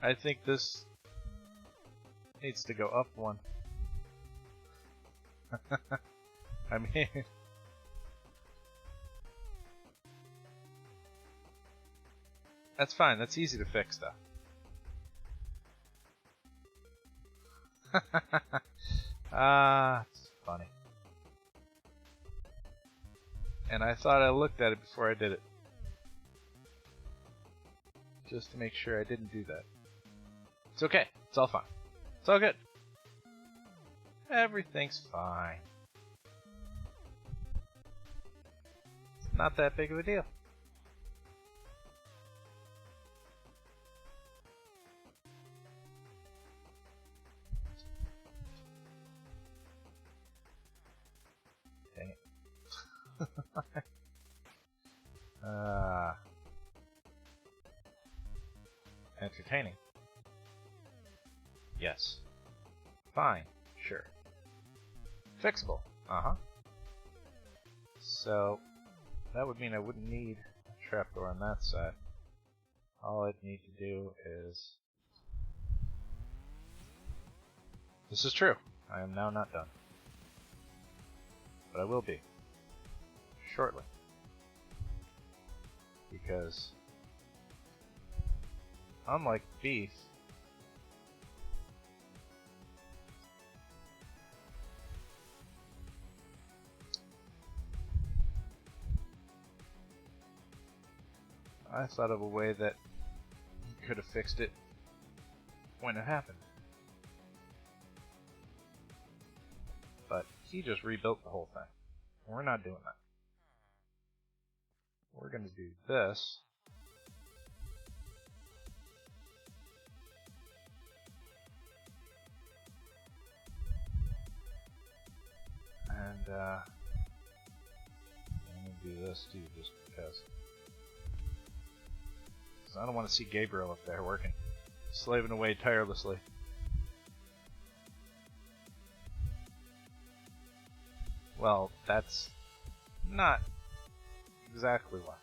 I think this needs to go up one. I mean... That's fine. That's easy to fix, though. It's funny. And I thought I looked at it before I did it. Just to make sure I didn't do that. It's okay. It's all fine. It's all good. Everything's fine. It's not that big of a deal. Dang it. Entertaining. Yes. Fine. Sure. Fixable. Uh-huh. So, that would mean I wouldn't need a trapdoor on that side. All I'd need to do is... This is true. I am now not done. But I will be. Shortly. Because... unlike beef... I thought of a way that you could have fixed it when it happened. But he just rebuilt the whole thing. We're not doing that. We're going to do this. And I'm going to do this too, just because. I don't want to see Gabriel up there working, slaving away tirelessly. Well, that's not exactly why.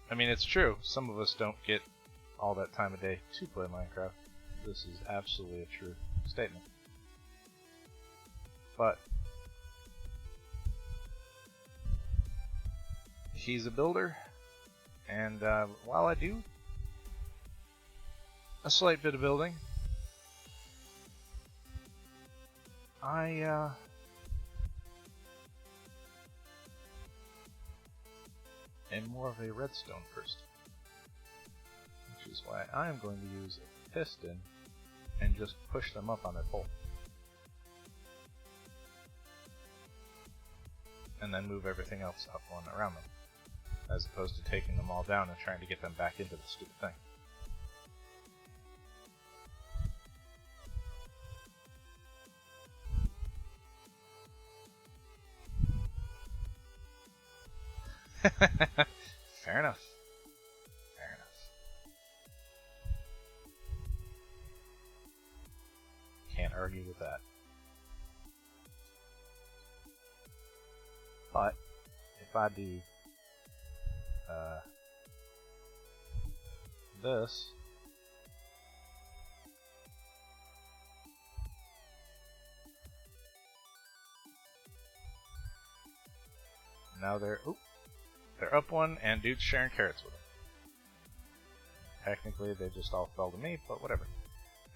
I mean, it's true. Some of us don't get all that time of day to play Minecraft. This is absolutely a true statement. But he's a builder, and while I do a slight bit of building, I am more of a redstone person, which is why I'm going to use a piston and just push them up on their pole. And then move everything else up on around them, as opposed to taking them all down and trying to get them back into the stupid thing. Fair enough. Fair enough. Can't argue with that. But if I do this, now they're up one, and dude's sharing carrots with them. Technically, they just all fell to me, but whatever.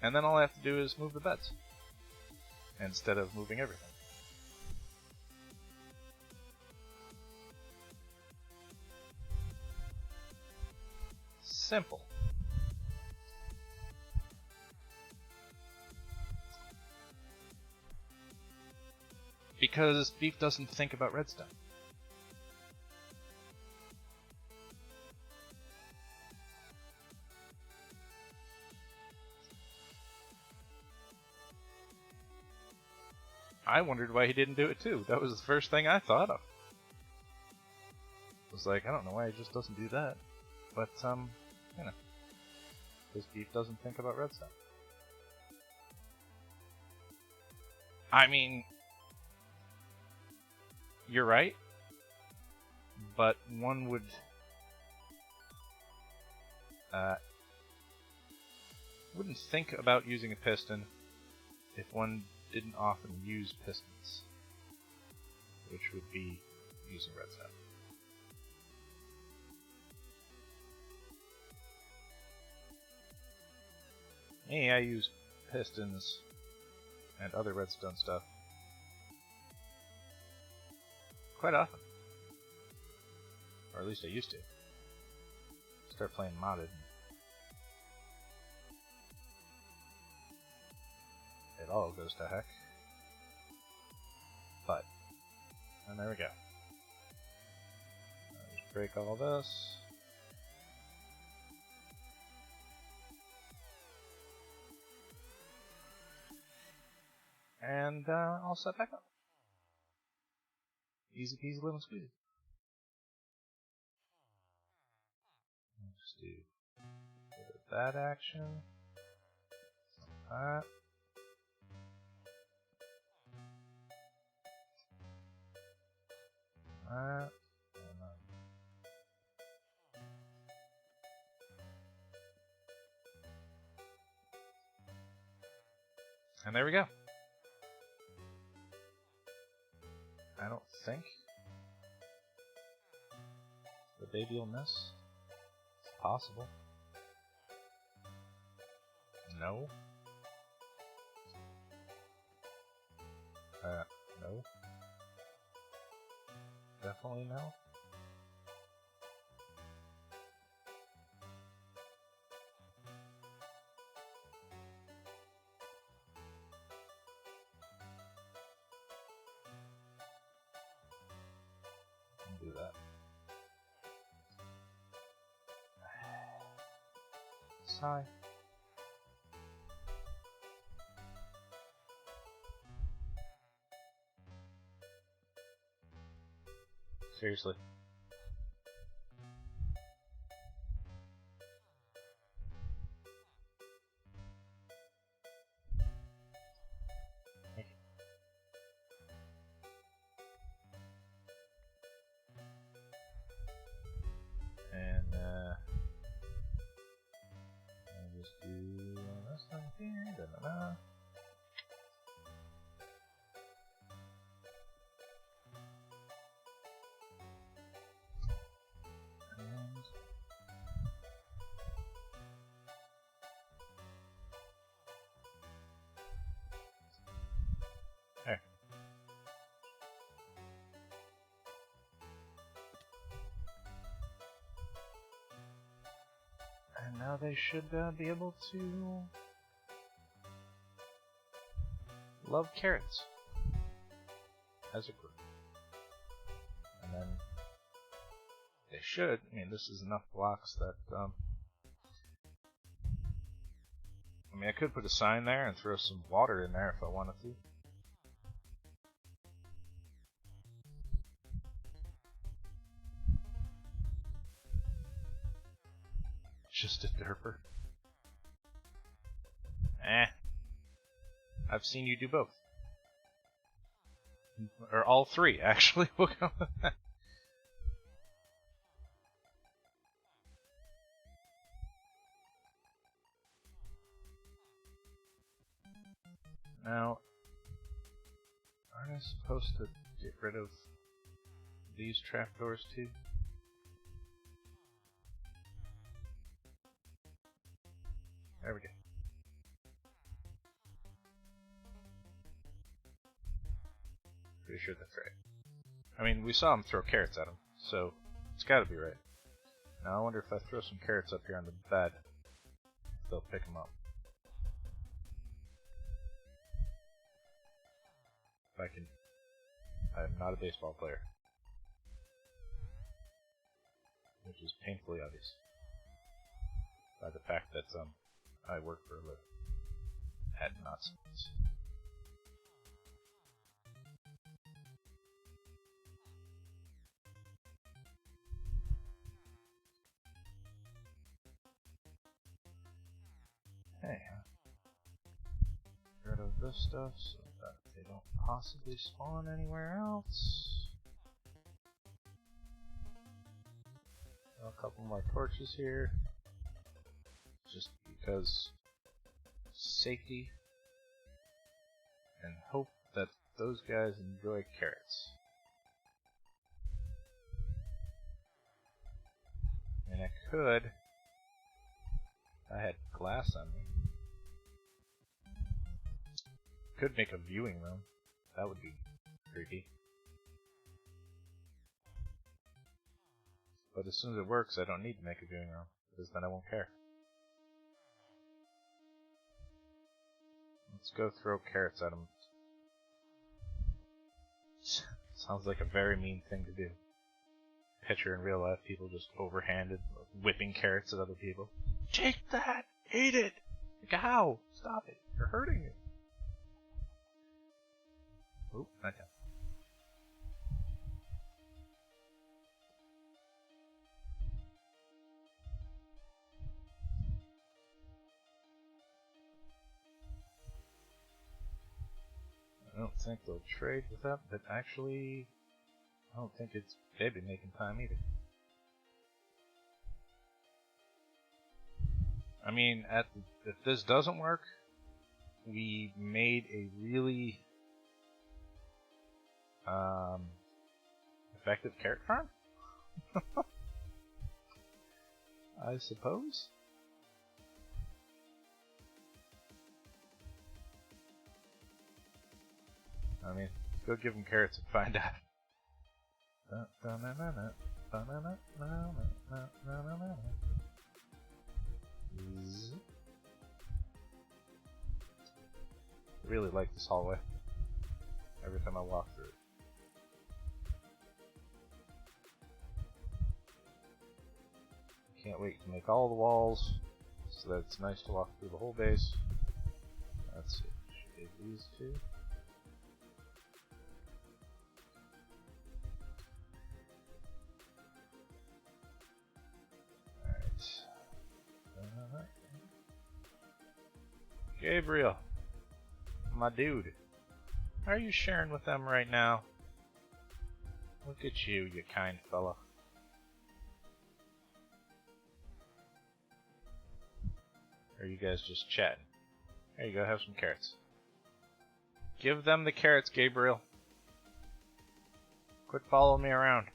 And then all I have to do is move the beds instead of moving everything. Simple. Because beef doesn't think about redstone. I wondered why he didn't do it too. That was the first thing I thought of. I was like, I don't know why he just doesn't do that. But, you know, because beef doesn't think about redstone. I mean, you're right, but one would wouldn't think about using a piston if one didn't often use pistons, which would be using redstone. Hey, I use pistons and other redstone stuff quite often. Or at least I used to. Start playing modded. It all goes to heck. But, and there we go. Just break all this. And I'll set back up. Easy peasy lemon squeezy. Just do a bit of that action. That. That. And there we go. I don't think the baby will miss. It's possible. No. No. Definitely no. Do that. Sigh. Seriously. And I'll just do this one here. Da-da-da. And there. And now they should be able to love carrots as a group. And then they should. I mean, this is enough blocks that I mean, I could put a sign there and throw some water in there if I wanted to. Just a derper. I've seen you do both. Or all three, actually. We'll go with that. Now, aren't I supposed to get rid of these trapdoors too? There we go. Pretty sure that's right. I mean, we saw him throw carrots at him, so it's gotta be right. Now I wonder if I throw some carrots up here on the bed, if they'll pick them up. If I can... I'm not a baseball player. Which is painfully obvious. By the fact that I work for a living at not sports. Hey, get rid of this stuff so that they don't possibly spawn anywhere else. A couple more torches here, just because safety, and hope that those guys enjoy carrots. could. I had glass on me. Could make a viewing room. That would be creepy. But as soon as it works, I don't need to make a viewing room, because then I won't care. Let's go throw carrots at him. Sounds like a very mean thing to do. Picture in real life people just overhanded, whipping carrots at other people. Take that! Eat it! Like how? Stop it! You're hurting me. Oop, not yet. I don't think they'll trade with that, but actually, I don't think they'd be making time either. I mean, if this doesn't work, we made a really effective carrot farm? I suppose? I mean, go give them carrots and find out. I really like this hallway. Every time I walk through it. Can't wait to make all the walls so that it's nice to walk through the whole base. Let's see. Shade these two. Alright. Gabriel. My dude. How are you sharing with them right now? Look at you, you kind fella. Or are you guys just chatting? There you go, have some carrots. Give them the carrots, Gabriel. Quit following me around.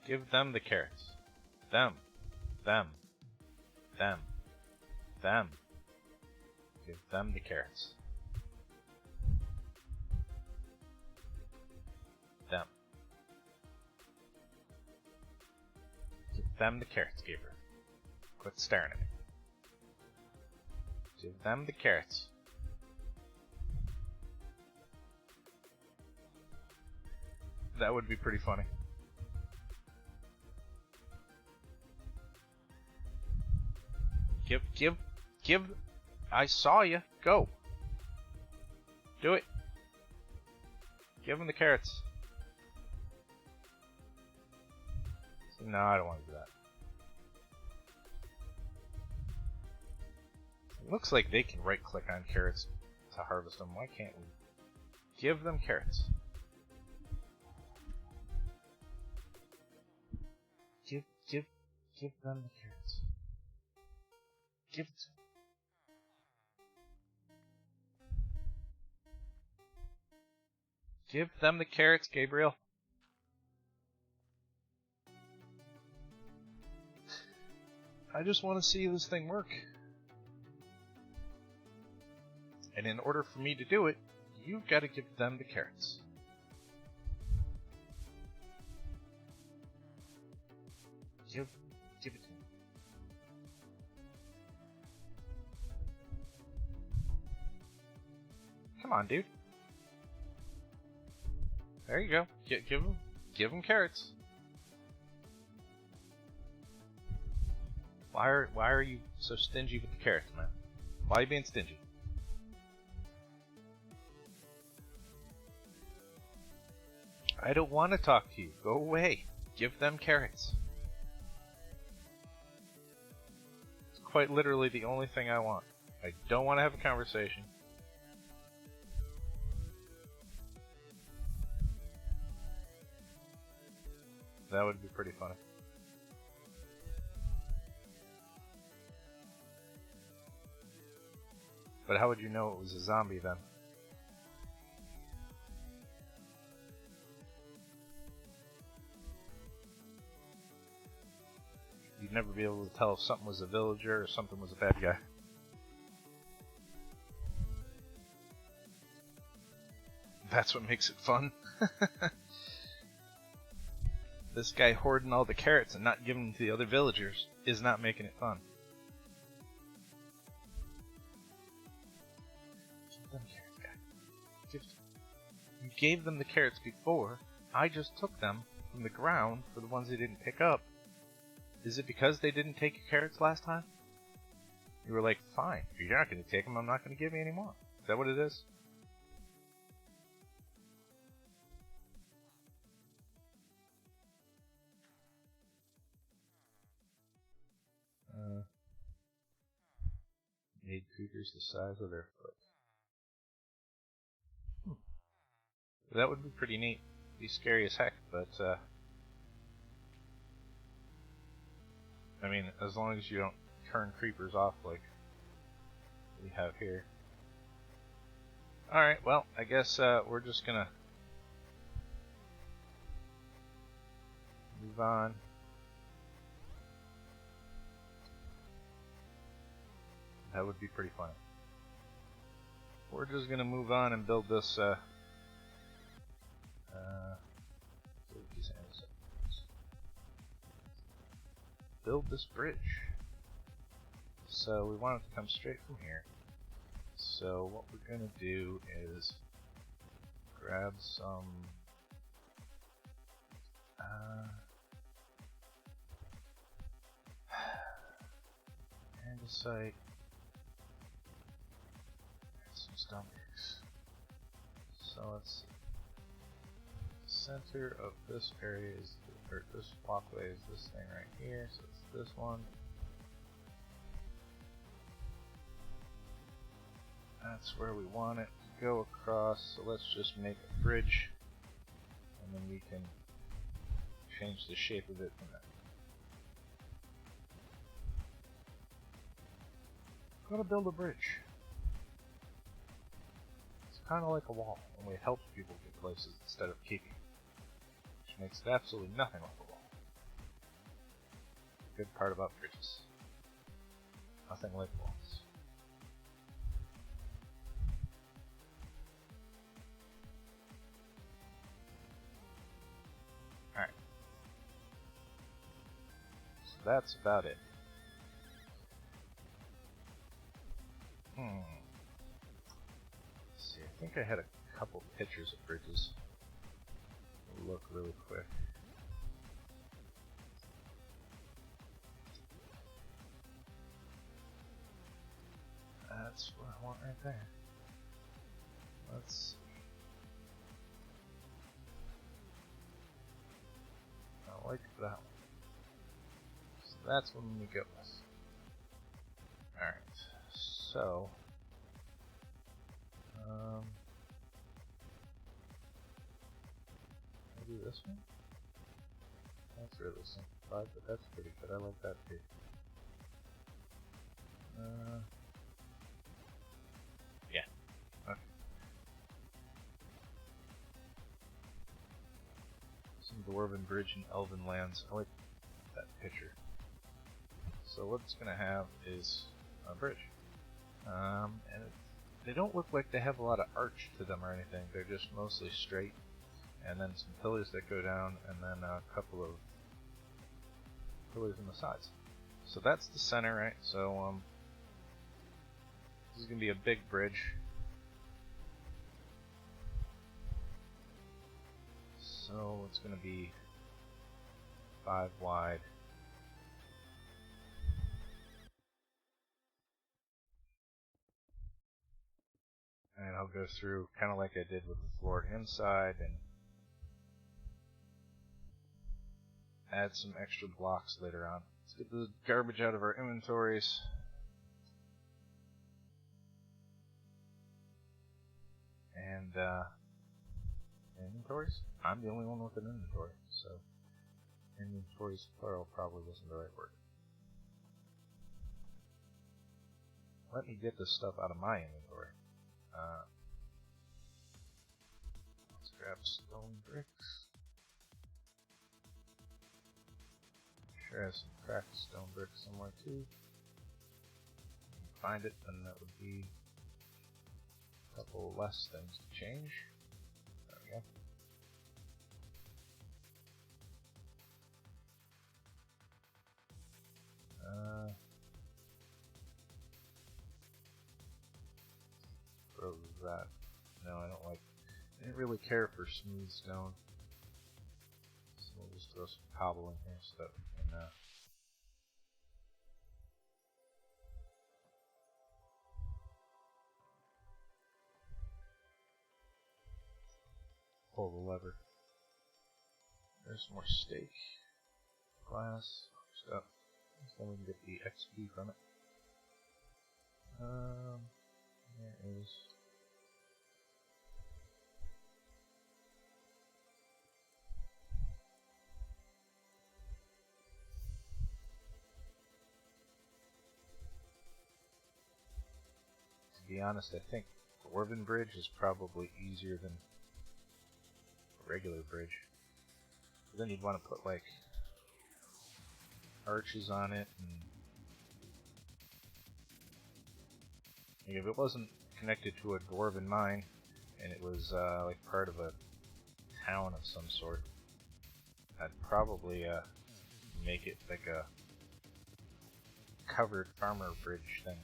Give them the carrots. Them. Them. Them. Them. Give them the carrots. Them. Give them the carrots, Gabriel. Quit staring at me. Give them the carrots. That would be pretty funny. Give. I saw you. Go. Do it. Give him the carrots. No, I don't want to do that. It looks like they can right-click on carrots to harvest them. Why can't we? Give them carrots. Give them the carrots. Give it to them. Give them the carrots, Gabriel. I just want to see this thing work. And in order for me to do it, you've got to give them the carrots. Give it to me. Come on, dude. There you go. Give him carrots. Why are you so stingy with the carrots, man? Why are you being stingy? I don't want to talk to you. Go away. Give them carrots. It's quite literally the only thing I want. I don't want to have a conversation. That would be pretty funny. But how would you know it was a zombie then? you'd never be able to tell if something was a villager or something was a bad guy. That's what makes it fun. This guy hoarding all the carrots and not giving them to the other villagers is not making it fun. Give them carrots back. You gave them the carrots before. I just took them from the ground for the ones they didn't pick up. Is it because they didn't take your carrots last time? You were like, fine, if you're not going to take them, I'm not going to give you any more. Is that what it is? Made creatures the size of their foot. That would be pretty neat. Be scary as heck, but I mean, as long as you don't turn creepers off like we have here. Alright, well, I guess we're just gonna move on. That would be pretty fun. We're just gonna move on and build this build this bridge. So we want it to come straight from here. So what we're gonna do is grab some andesite, some stone bricks. So let's see. The center of this area is, or this walkway is this thing right here, so it's this one. That's where we want it to go across, so let's just make a bridge, and then we can change the shape of it from there. Gotta build a bridge. It's kind of like a wall, only it helps people get places instead of keeping, which makes it absolutely nothing like a wall. Good part about bridges. Nothing like walls. Alright. So that's about it. Let's see, I think I had a couple pictures of bridges. We'll look really quick. That's what I want right there. Let's see. I like that one. So that's one we go with. Alright, so maybe this one? That's really simplified, but that's pretty good. I like that too. Yeah. Okay. Some dwarven bridge in elven lands. I like that picture. So what it's gonna have is a bridge, and they don't look like they have a lot of arch to them or anything. They're just mostly straight, and then some pillars that go down, and then a couple of pillars on the sides. So that's the center, right? So this is gonna be a big bridge. So it's gonna be 5 wide. And I'll go through kind of like I did with the floor inside and add some extra blocks later on. Let's get the garbage out of our inventories. And inventories? I'm the only one with an inventory, so inventories plural probably wasn't the right word. Let me get this stuff out of my inventory. Let's grab stone bricks. Sure has some cracked stone brick somewhere too. Find it, and that would be a couple less things to change. There we go. Throw that. No, I don't like. I didn't really care for smooth stone, so we'll just throw some cobble in here so that we can. Pull the lever. There's more steak, glass, stuff. So we can get the XP from it. There is. To be honest, I think Dwarven Bridge is probably easier than a regular bridge. But then you'd want to put like arches on it, and like, if it wasn't connected to a dwarven mine and it was like part of a town of some sort, I'd probably make it like a covered farmer bridge thing.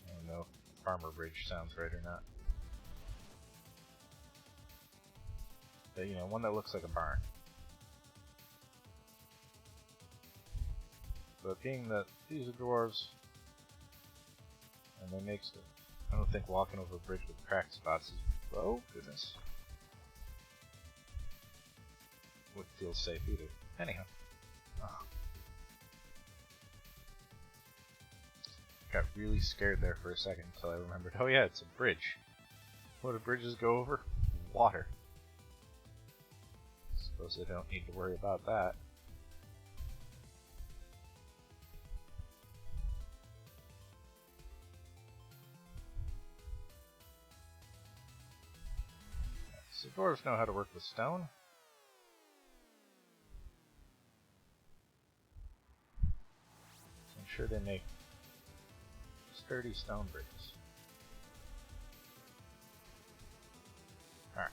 I don't know if farmer bridge sounds right or not. But, you know, one that looks like a barn. But being that these are dwarves, and they make it, I don't think walking over a bridge with cracked spots is, oh goodness, wouldn't feel safe either. Anyhow, got really scared there for a second until I remembered, oh yeah, it's a bridge. What do bridges go over? Water. Suppose I don't need to worry about that. So dwarves know how to work with stone. I'm sure they make sturdy stone bricks. Alright.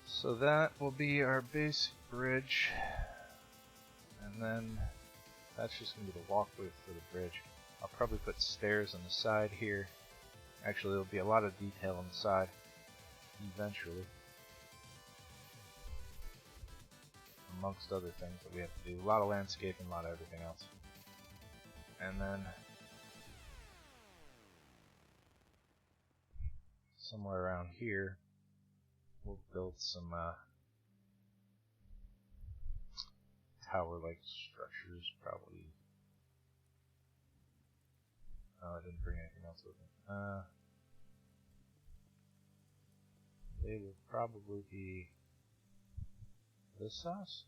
So that will be our basic bridge. And then that's just going to be the walkway for the bridge. I'll probably put stairs on the side here. Actually, there'll be a lot of detail on the side eventually. Amongst other things that we have to do. A lot of landscaping, a lot of everything else. And then somewhere around here we'll build some tower-like structures, probably. Oh, I didn't bring anything else with me. They will probably be this size.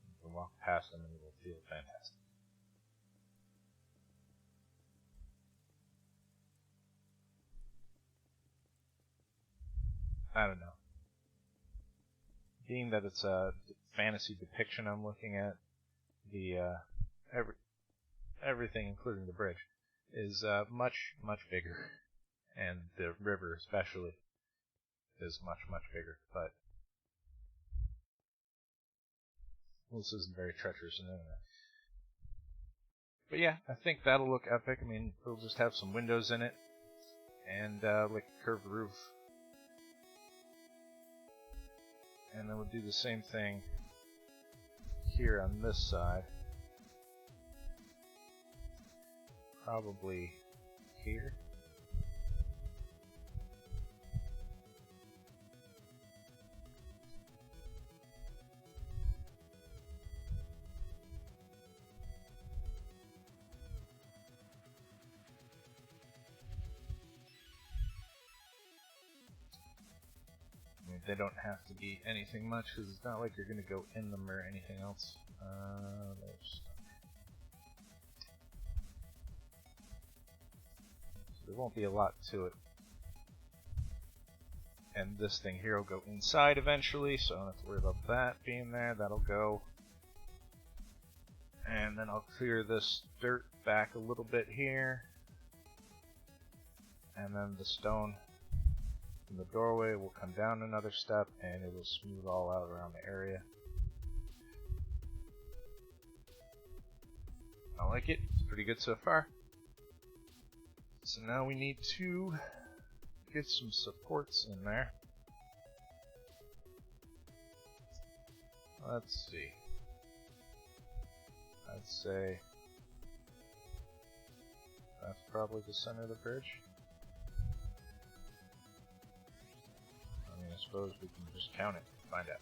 You can walk past them and it will feel fantastic. I don't know. Being that it's a fantasy depiction I'm looking at, the everything, including the bridge, is much bigger, and the river especially is much bigger. But this isn't very treacherous in any way. But yeah, I think that'll look epic. I mean, it'll just have some windows in it, and like a curved roof. And then we'll do the same thing here on this side. Probably here. they don't have to be anything much because it's not like you're going to go in them or anything else. So there won't be a lot to it. And this thing here will go inside eventually, so I don't have to worry about that being there. That'll go. And then I'll clear this dirt back a little bit here. And then the stone from the doorway will come down another step and it will smooth all out around the area. I like it. It's pretty good so far. So now we need to get some supports in there. Let's see. I'd say that's probably the center of the bridge. I mean, I suppose we can just count it and find out.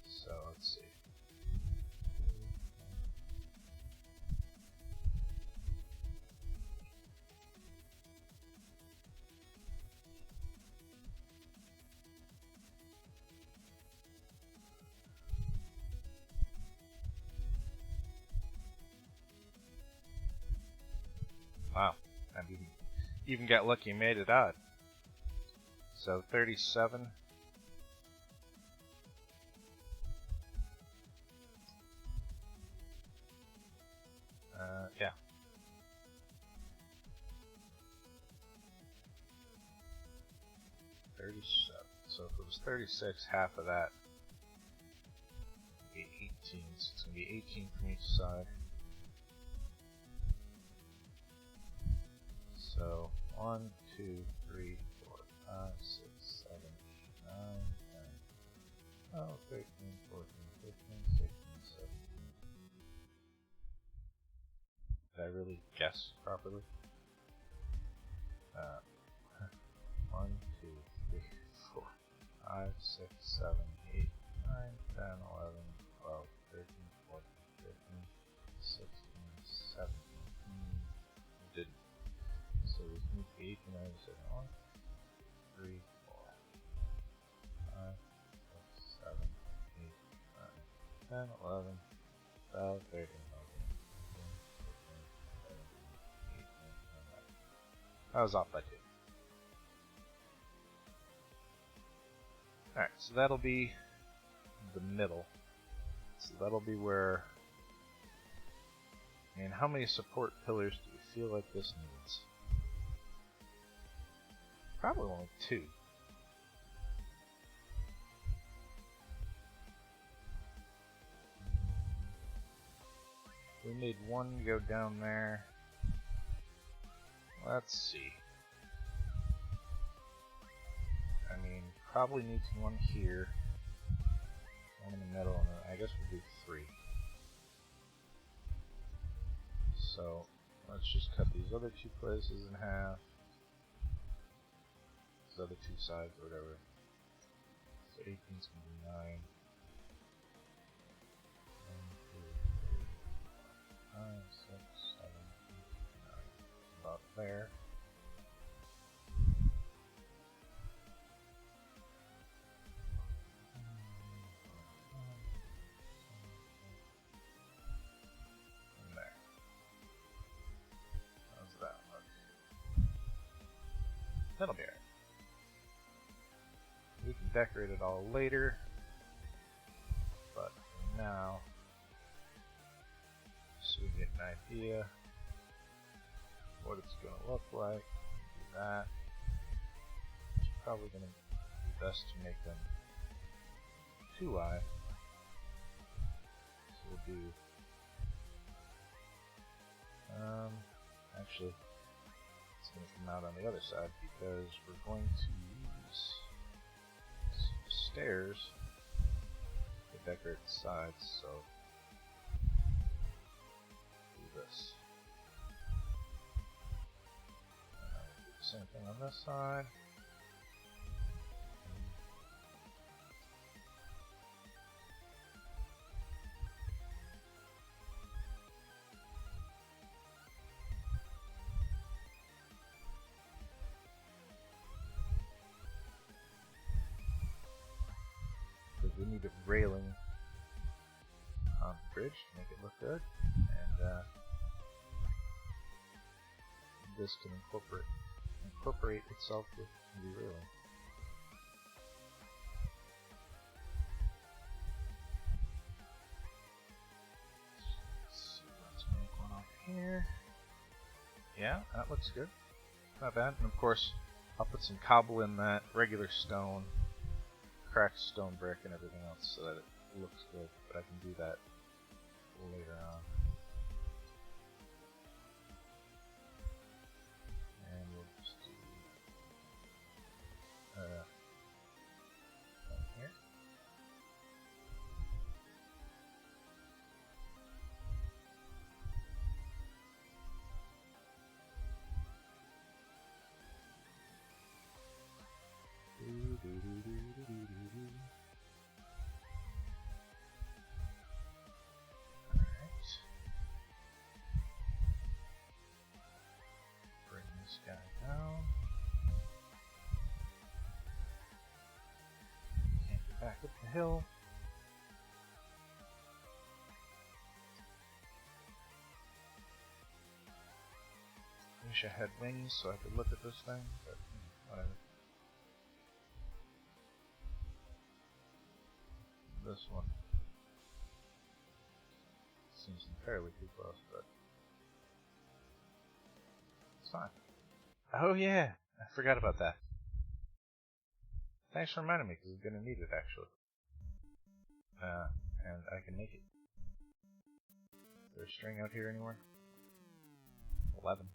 So let's see. Wow, I even got lucky and made it out. So 37. Yeah. So if it was 36, half of that would be 18. So it's going to be 18 from each side. So 1, 2, 3, 4, 5, 6, 7, 8, 9, 10, 12, 13, 14, 15, 16, 17. Did I really guess properly? 1, 2, 3, 4, 5, 6, 7, 8, 9, 10, 11, 12, 13, 14, 15, 16, 17. I didn't. So we can move 8 and 9, 7, 1, 3, 4, 5, 6, 7, 8, 9, 10, 11, 12, 13, 14, 15, 16, 17, 18, 19. I was off by 2. Alright, so that'll be the middle. So that'll be where... I mean, how many support pillars do you feel like this needs? Probably only 2. We made 1 go down there. Let's see. I mean, probably needs 1 here. 1 in the middle, and then I guess we'll do 3. So, let's just cut these other 2 places in half. These other 2 sides, or whatever. So 18's gonna be 9. 1, 2, 3, 4, 5, 6, 7, 8, 9. About there. And there. How's that look? That'll be alright. We can decorate it all later, but for now, so we get an idea what it's going to look like. Do that. It's probably going to be best to make them 2 eye. So we'll do. Actually, it's going to come out on the other side because we're going to use stairs to decorate the sides, so do this. Do the same thing on this side. railing on the bridge to make it look good, and this can incorporate itself with the railing. So let's make one off here. Yeah, that looks good. Not bad. And of course, I'll put some cobble in that regular stone, cracked stone brick, and everything else so that it looks good. But I can do that later on. And we'll just do right here. Alright. Bring this guy down. Can't get back up the hill. Wish I had wings so I could look at this thing, but whatever. This one seems entirely too close, but it's fine. Oh yeah, I forgot about that. Thanks for reminding me, because I'm going to need it actually. And I can make it. Is there a string out here anywhere? 11.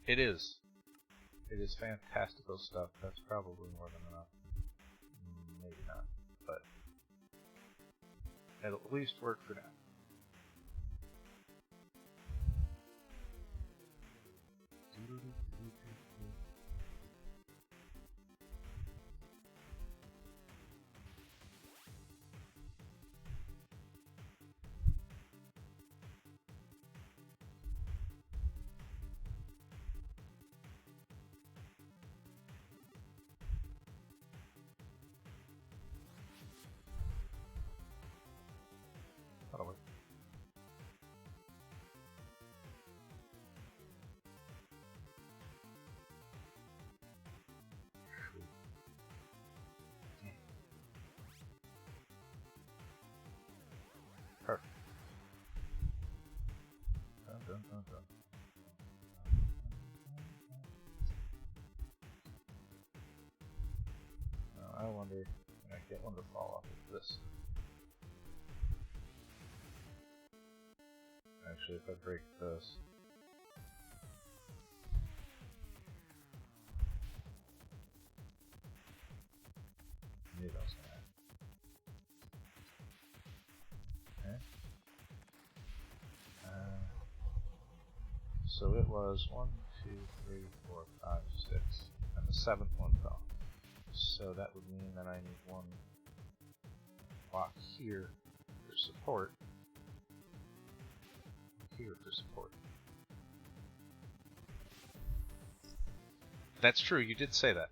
It is. It is fantastical stuff. That's probably more than enough. Maybe not, but it'll at least work for now. That'll work. Perfect. Dun, dun, dun, dun. Now I wonder, can I get one to fall off of this? Actually, if I break this, maybe that's gonna happen. Okay. So it was 1, 2, 3, 4, 5, 6, and the 7th one fell. So that would mean that I need one block here for support. Here for support. That's true, you did say that.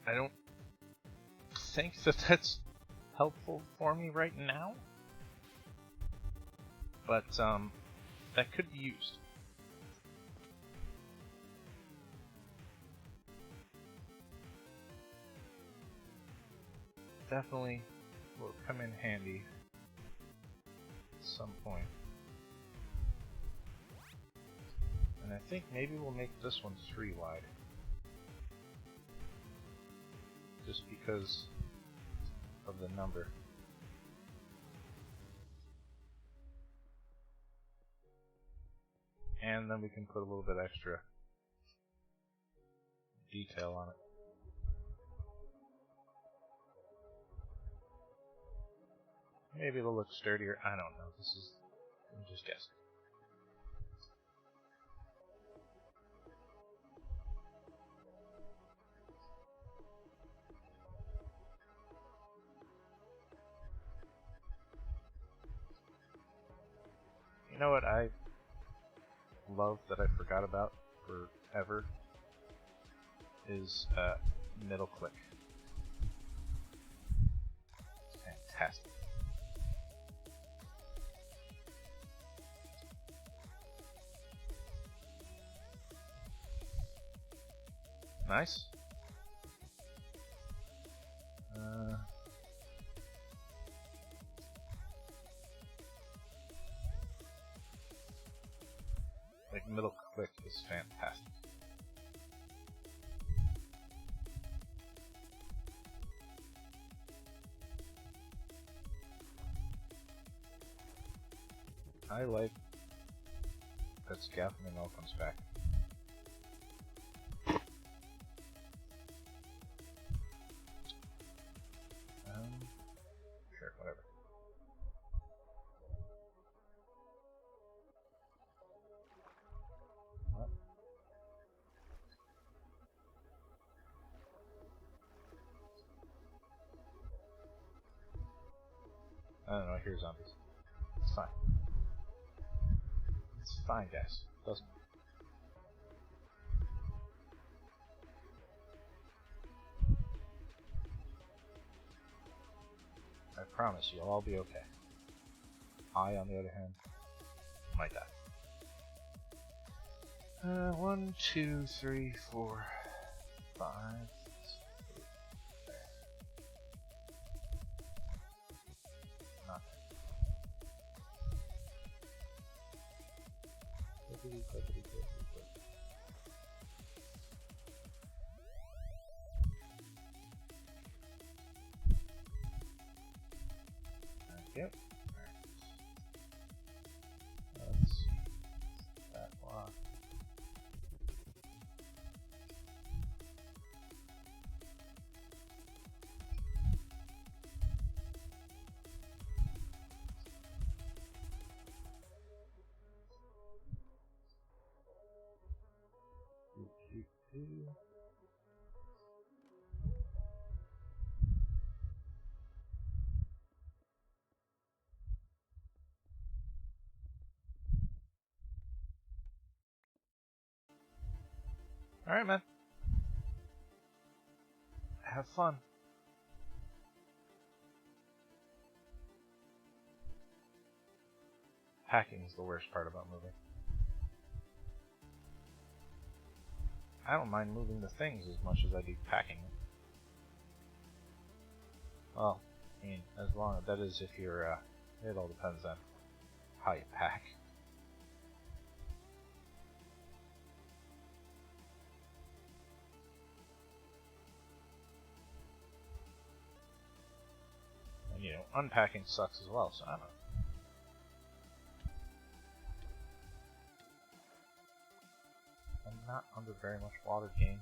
I don't think that that's helpful for me right now, but that could be used. Definitely will come in handy at some point. And I think maybe we'll make this one 3 wide. Just because of the number. And then we can put a little bit extra detail on it. Maybe it'll look sturdier. I don't know. I'm just guessing. know what I love that I forgot about forever is middle click. It's fantastic. Nice. Like middle click is fantastic. I like that scaffolding all comes back. Sure, whatever. What? I don't know, I hear zombies. It's fine. It's fine, guys. Doesn't. I promise you'll all be okay. I, on the other hand, might die. 1, 2, 3, 4, 5. There. Not there. Clickety, clickety, clickety, clickety. Yep. Alright. Let's that block. Alright, man. Have fun. Packing is the worst part about moving. I don't mind moving the things as much as I do packing them. Well, I mean, as long as that is if you're, it all depends on how you pack. And, you know, unpacking sucks as well, so I don't know. I'm not under very much water, game.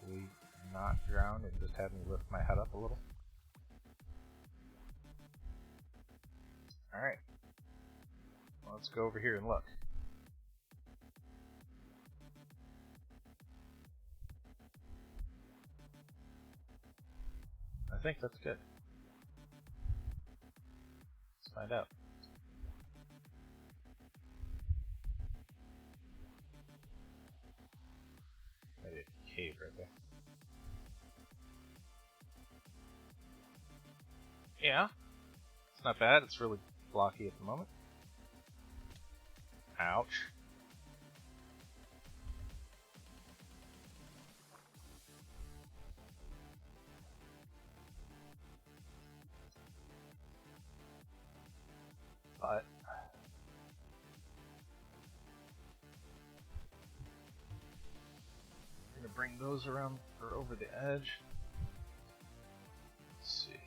We not drowned and just had me lift my head up a little. Alright. Well, let's go over here and look. I think that's good. Let's find out. Maybe a cave right there. Yeah. It's not bad. It's really blocky at the moment. Ouch. But we're gonna bring those around or over the edge. Let's see.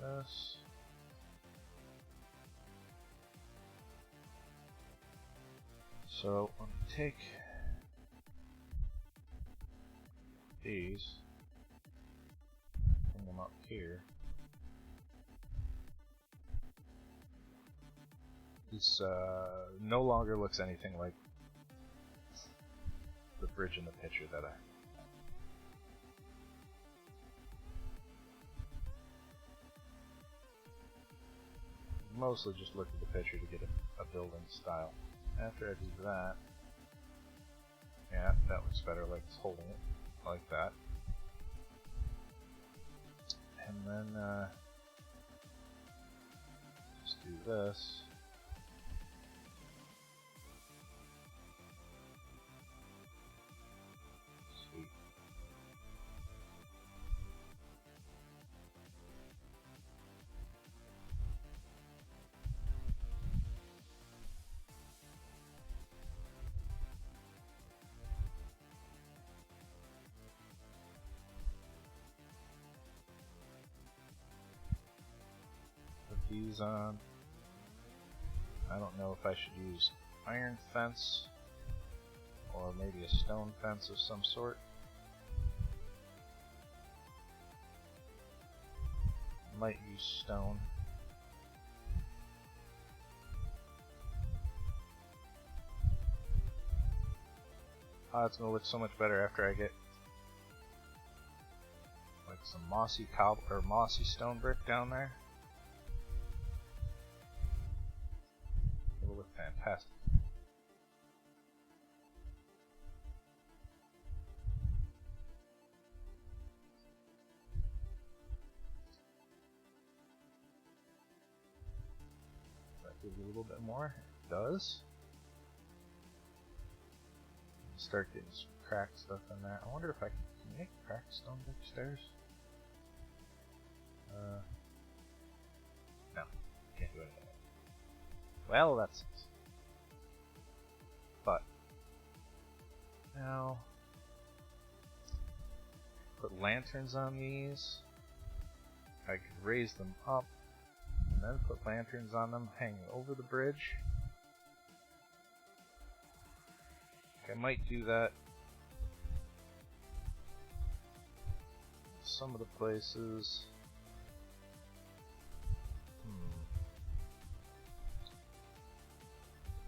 This. So I'm gonna take these, bring them up here. This no longer looks anything like the bridge in the picture that I. mostly just look at the picture to get a building style. After I do that, yeah, that looks better, like it's holding it like that. And then just do this. Sweet. Put these on. I don't know if I should use iron fence or maybe a stone fence of some sort. Might use stone. Oh, it's gonna look so much better after I get like some mossy or mossy stone brick down there. It'll look fantastic. That gives you a little bit more. It does. Start getting some cracked stuff in there. I wonder if I can make cracked stone brick stairs. No, can't do anything. Well, that's it. But now put lanterns on these. I could raise them up and then put lanterns on them hanging over the bridge. I might do that some of the places.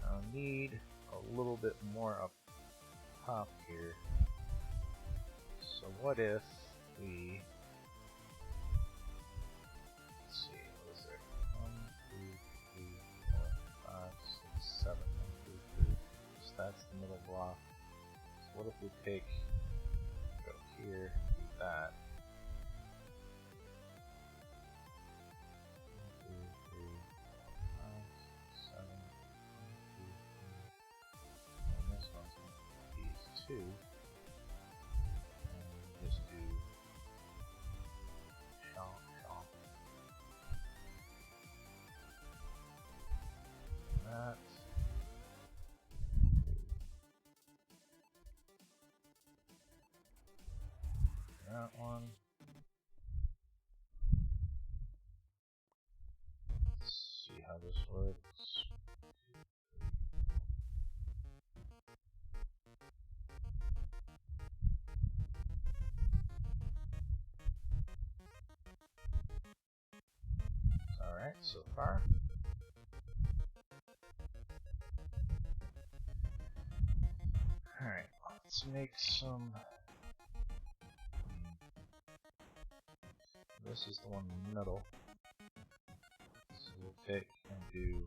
I'll need a little bit more up top here. So what if we, let's see, what is there? 1, 2, 3, 4, 5, 6, 7, 1, 2, 3. So that's the middle block. So what if we go here, do that. 1, 2, 3, 4, 5, 6, 7, 1, 2, 3. And this one's going to be these two. And just do chomp, chomp. That. That one. Let's see how this works. Alright, so far. Alright, let's make some. This is the one in the middle. So we'll take and do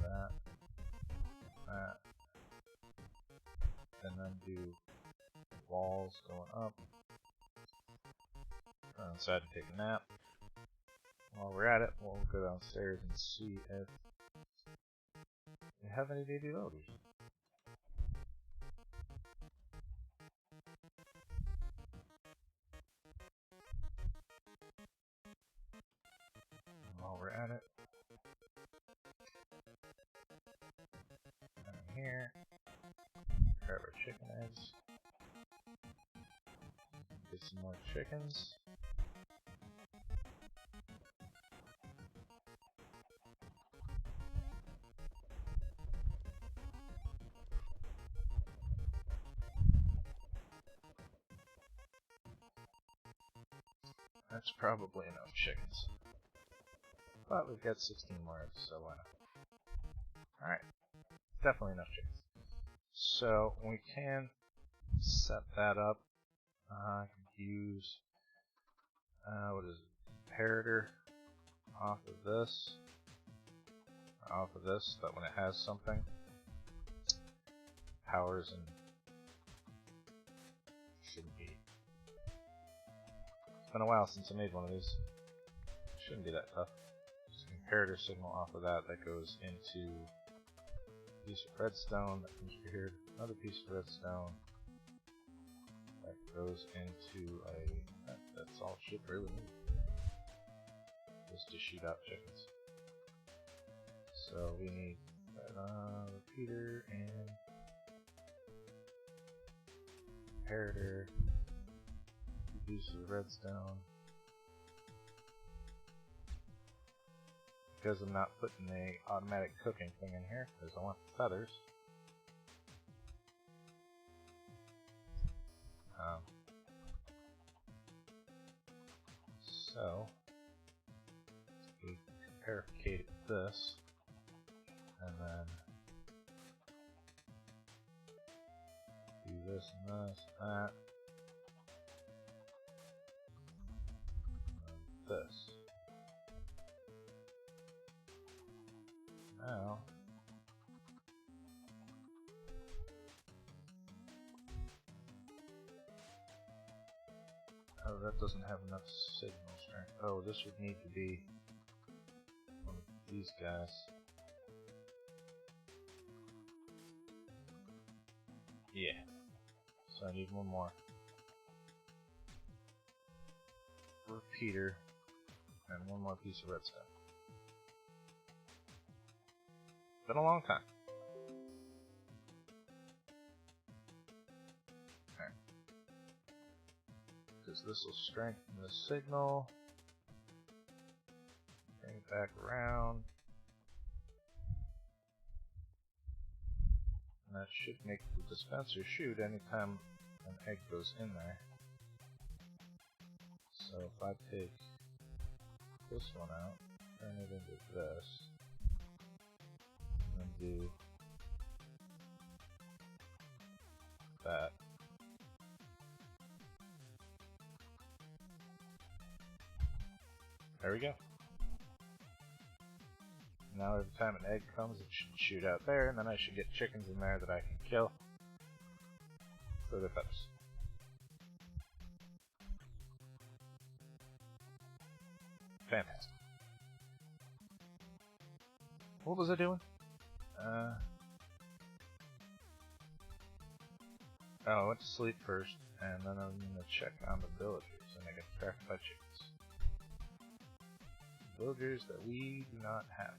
that, that, and then do walls going up. Run inside and take a nap. While we're at it, we'll go downstairs and see if we have any baby loaders. While we're at it, down here, grab our chicken eggs, get some more chickens. That's probably enough chickens. But we've got 16 more, so why not? Alright, definitely enough chickens. So we can set that up. I can use, what is it, imperator off of this, or off of this, that when it has something, powers and shouldn't be. It's been a while since I made one of these. Shouldn't be that tough. Just an imperator signal off of that goes into a piece of redstone that comes over here, another piece of redstone that goes into a. That's all it should really need. Just to shoot out chickens. So we need a repeater and imperator, two pieces of redstone. Because I'm not putting the automatic cooking thing in here, because I want the feathers. So we comparificate this, and then do this and this, that, and this. Now, oh, that doesn't have enough signal strength. Oh, this would need to be one of these guys. Yeah. So I need one more repeater and one more piece of redstone. Been a long time. Alright. Because this will strengthen the signal. Bring it back around. And that should make the dispenser shoot anytime an egg goes in there. So if I take this one out, turn it into this, and then do that. There we go. Now every time an egg comes, it should shoot out there, and then I should get chickens in there that I can kill for their feathers. Fantastic. What was I doing? I went to sleep first, and then I'm going to check on the villagers, and I get tracked by chickens. Villagers that we do not have.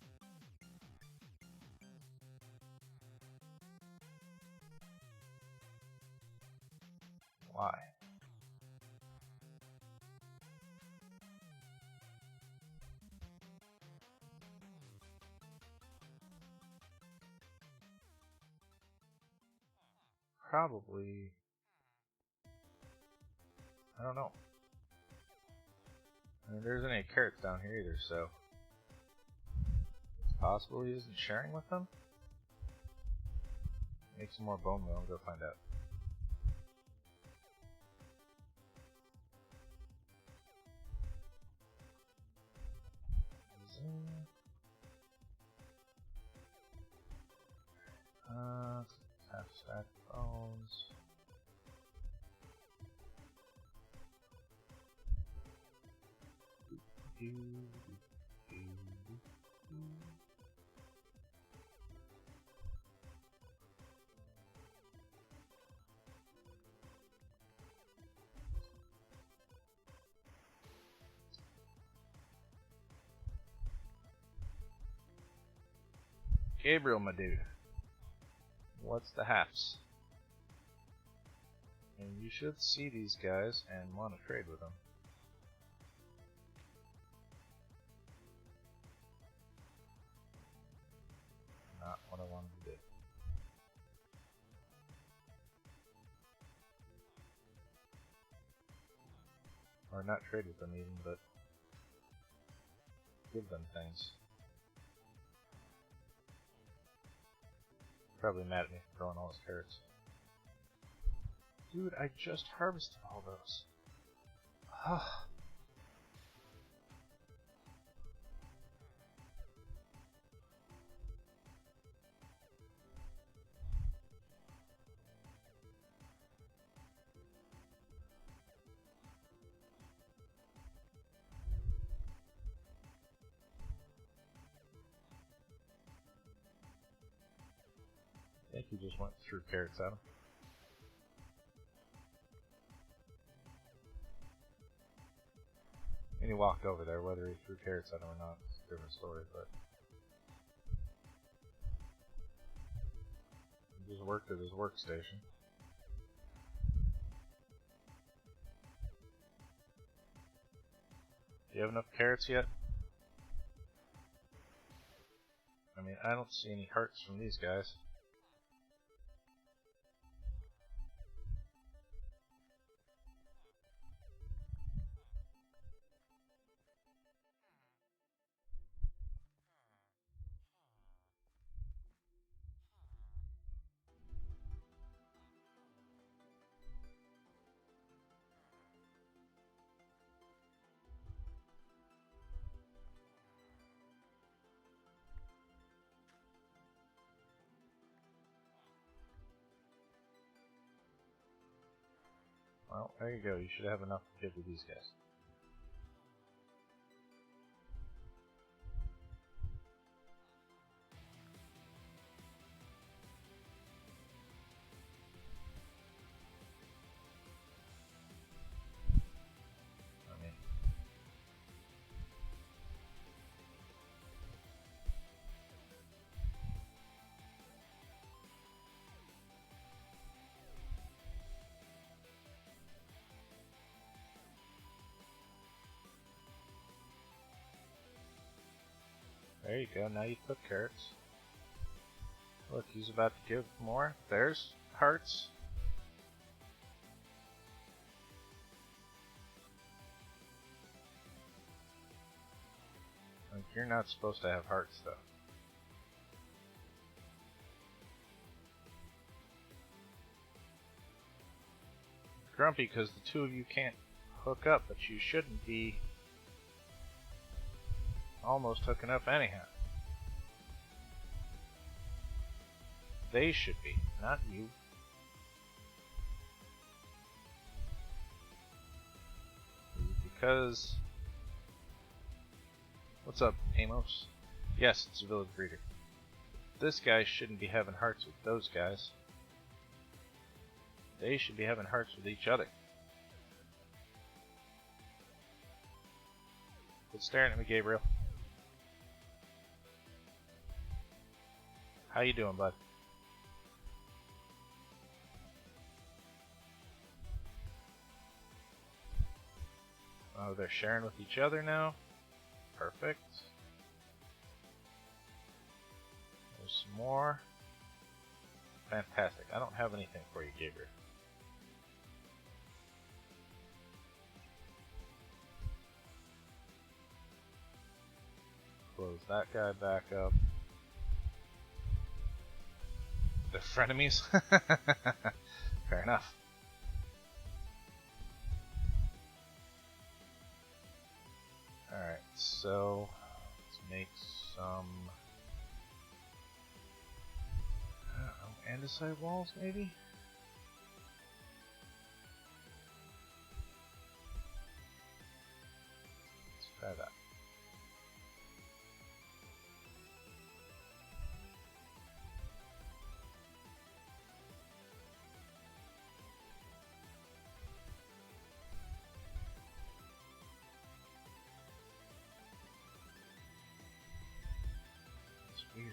Why? Probably, I don't know. I mean, there isn't any carrots down here either, so it's possible he isn't sharing with them. Make some more bone meal and go find out. Half stack bones. Gabriel, my dude. What's the haps? And you should see these guys and want to trade with them. Not what I wanted to do. Or not trade with them even, but give them things. Probably mad at me for throwing all his carrots. Dude, I just harvested all those. he just went through carrots at him. And he walked over there, whether he threw carrots at him or not, it's a different story, but he just worked at his workstation. Do you have enough carrots yet? I mean, I don't see any hearts from these guys. Well, there you go. You should have enough to give to these guys. I mean, there you go. Now you cook carrots. Look, he's about to give more. There's hearts. Like, you're not supposed to have hearts, though. Grumpy because the two of you can't hook up, but you shouldn't be almost hooking up anyhow. They should be, not you. Because... What's up, Amos? Yes, it's a village breeder. This guy shouldn't be having hearts with those guys. They should be having hearts with each other. Quit staring at me, Gabriel. How you doing, bud? Oh, they're sharing with each other now. Perfect. There's some more. Fantastic. I don't have anything for you, Gabriel. Close that guy back up. They're frenemies? Fair enough. Alright, so let's make some, I don't know, andesite walls maybe? Let's try that. Weird.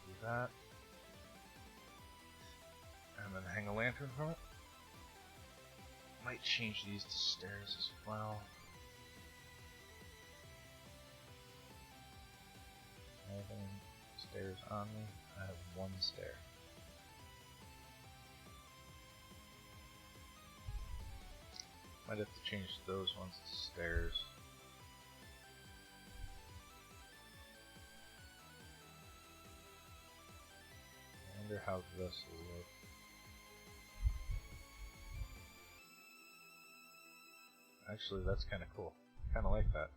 Do that. And then hang a lantern from it. Might change these to stairs as well. Anything stairs on me? I have one stair. Might have to change those ones to stairs. I wonder how this will look. Actually, that's kind of cool. Kind of like that.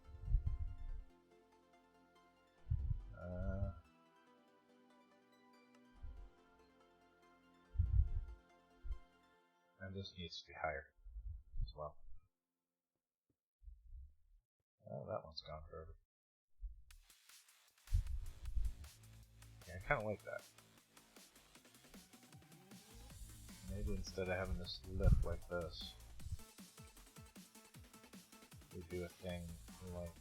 And this needs to be higher as well. Oh, that one's gone forever. Yeah, I kind of like that. Maybe instead of having this lift like this, we do a thing like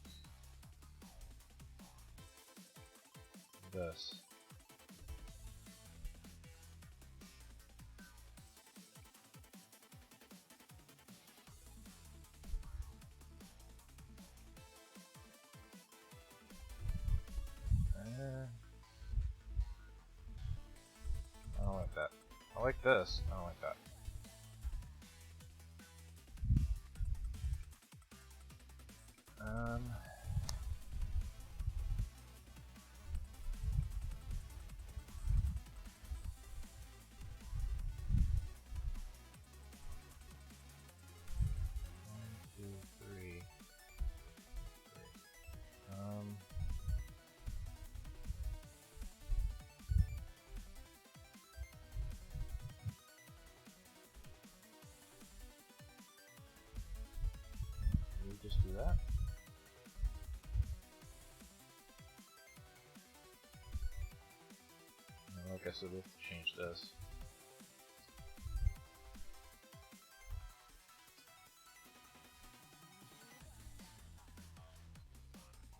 this. I don't like that. I like this. I don't like that. One, two, three. Can we just do that? No, I guess we'll have to change this.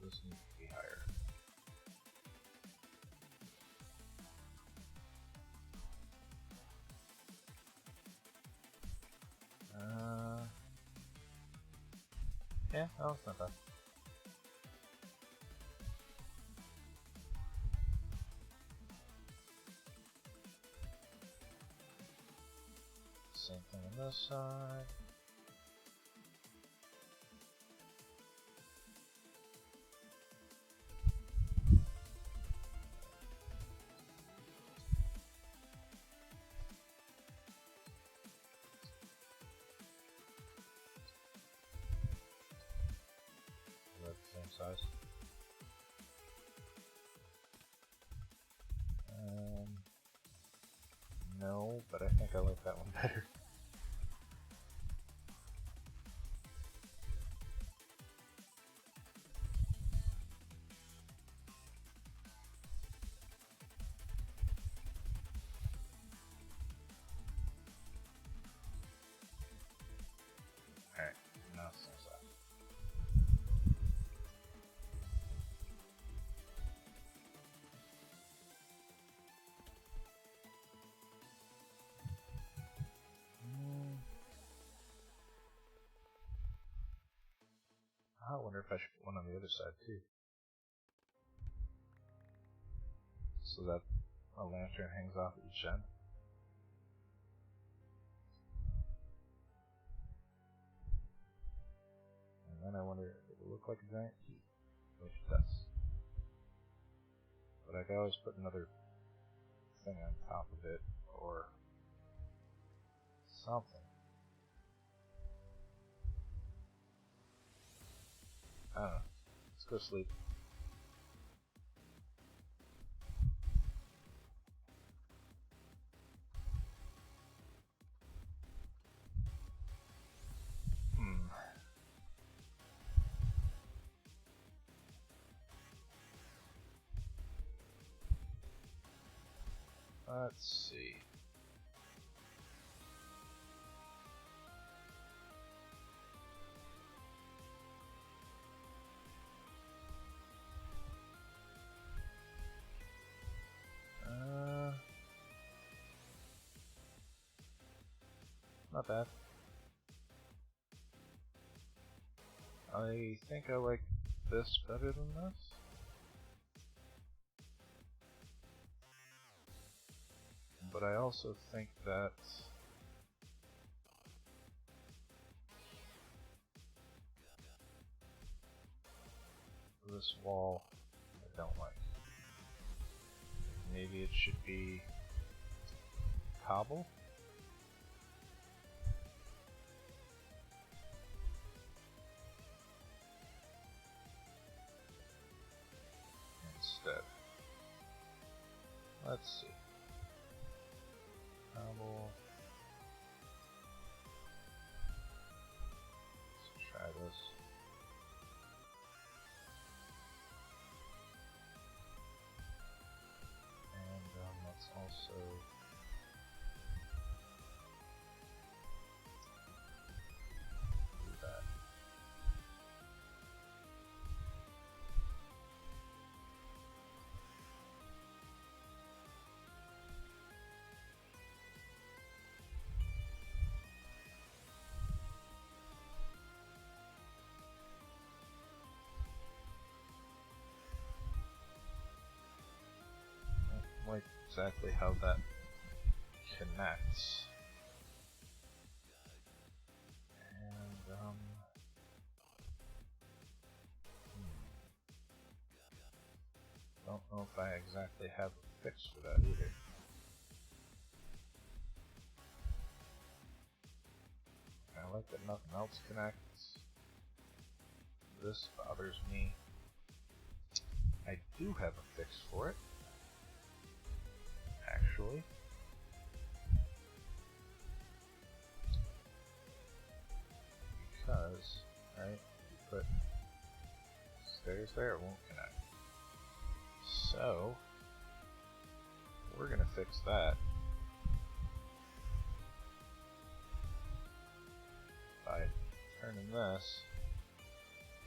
This needs to be higher. Yeah, oh, it's not bad. Same thing on this side. They're the same size. No, but I think I like that one better. Alright, now it's the same size. I wonder if I should put one on the other side too. So that a lantern hangs off each end. And then I wonder if it will look like a giant key, which it does. But I could always put another thing on top of it, or something. I don't know. Let's go sleep. Let's see. Not bad. I think I like this better than this. But I also think that this wall I don't like. Maybe it should be cobble? Instead. Let's see. Cobble. like exactly how that connects. And, don't know if I exactly have a fix for that either. I like that nothing else connects. This bothers me. I do have a fix for it, actually. Because, right, you put stairs there, it won't connect. So, we're gonna fix that by turning this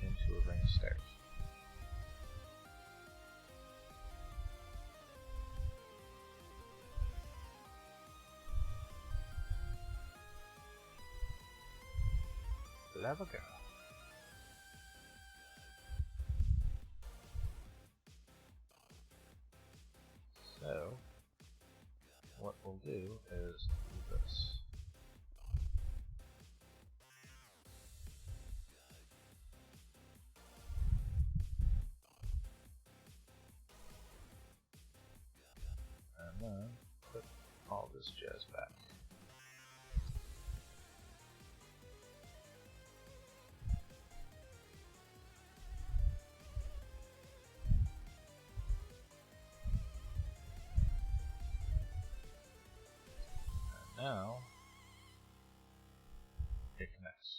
into a ring of stairs. There we go. So, what we'll do is do this. And then put all this jazz back. And now, it connects.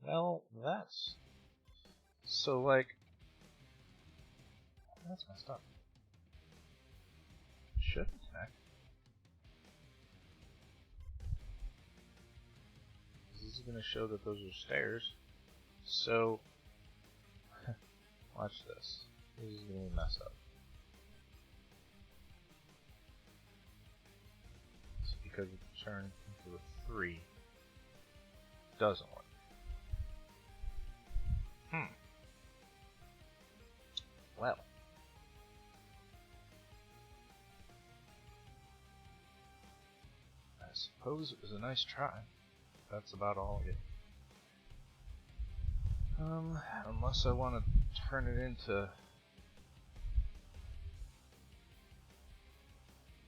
Well, that's... So, like... That's messed up. Shouldn't connect. This is going to show that those are stairs. So, watch this. This is going to mess up. It's because it turned into a 3. Doesn't work. Well. I suppose it was a nice try. That's about all I get. Unless I want to turn it into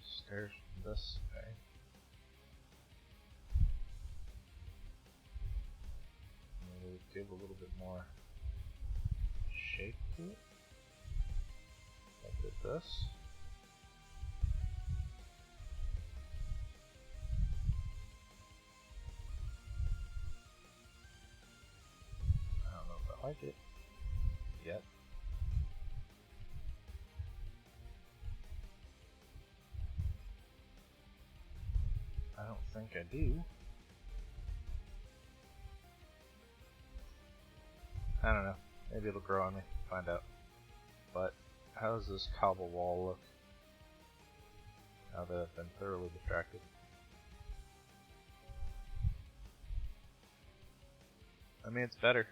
stairs from this way. Maybe give a little bit more shape to it. Like this. I don't know if I like it yet. I don't think I do. I don't know. Maybe it'll grow on me. Find out. But how does this cobble wall look now that I've been thoroughly distracted? I mean, it's better.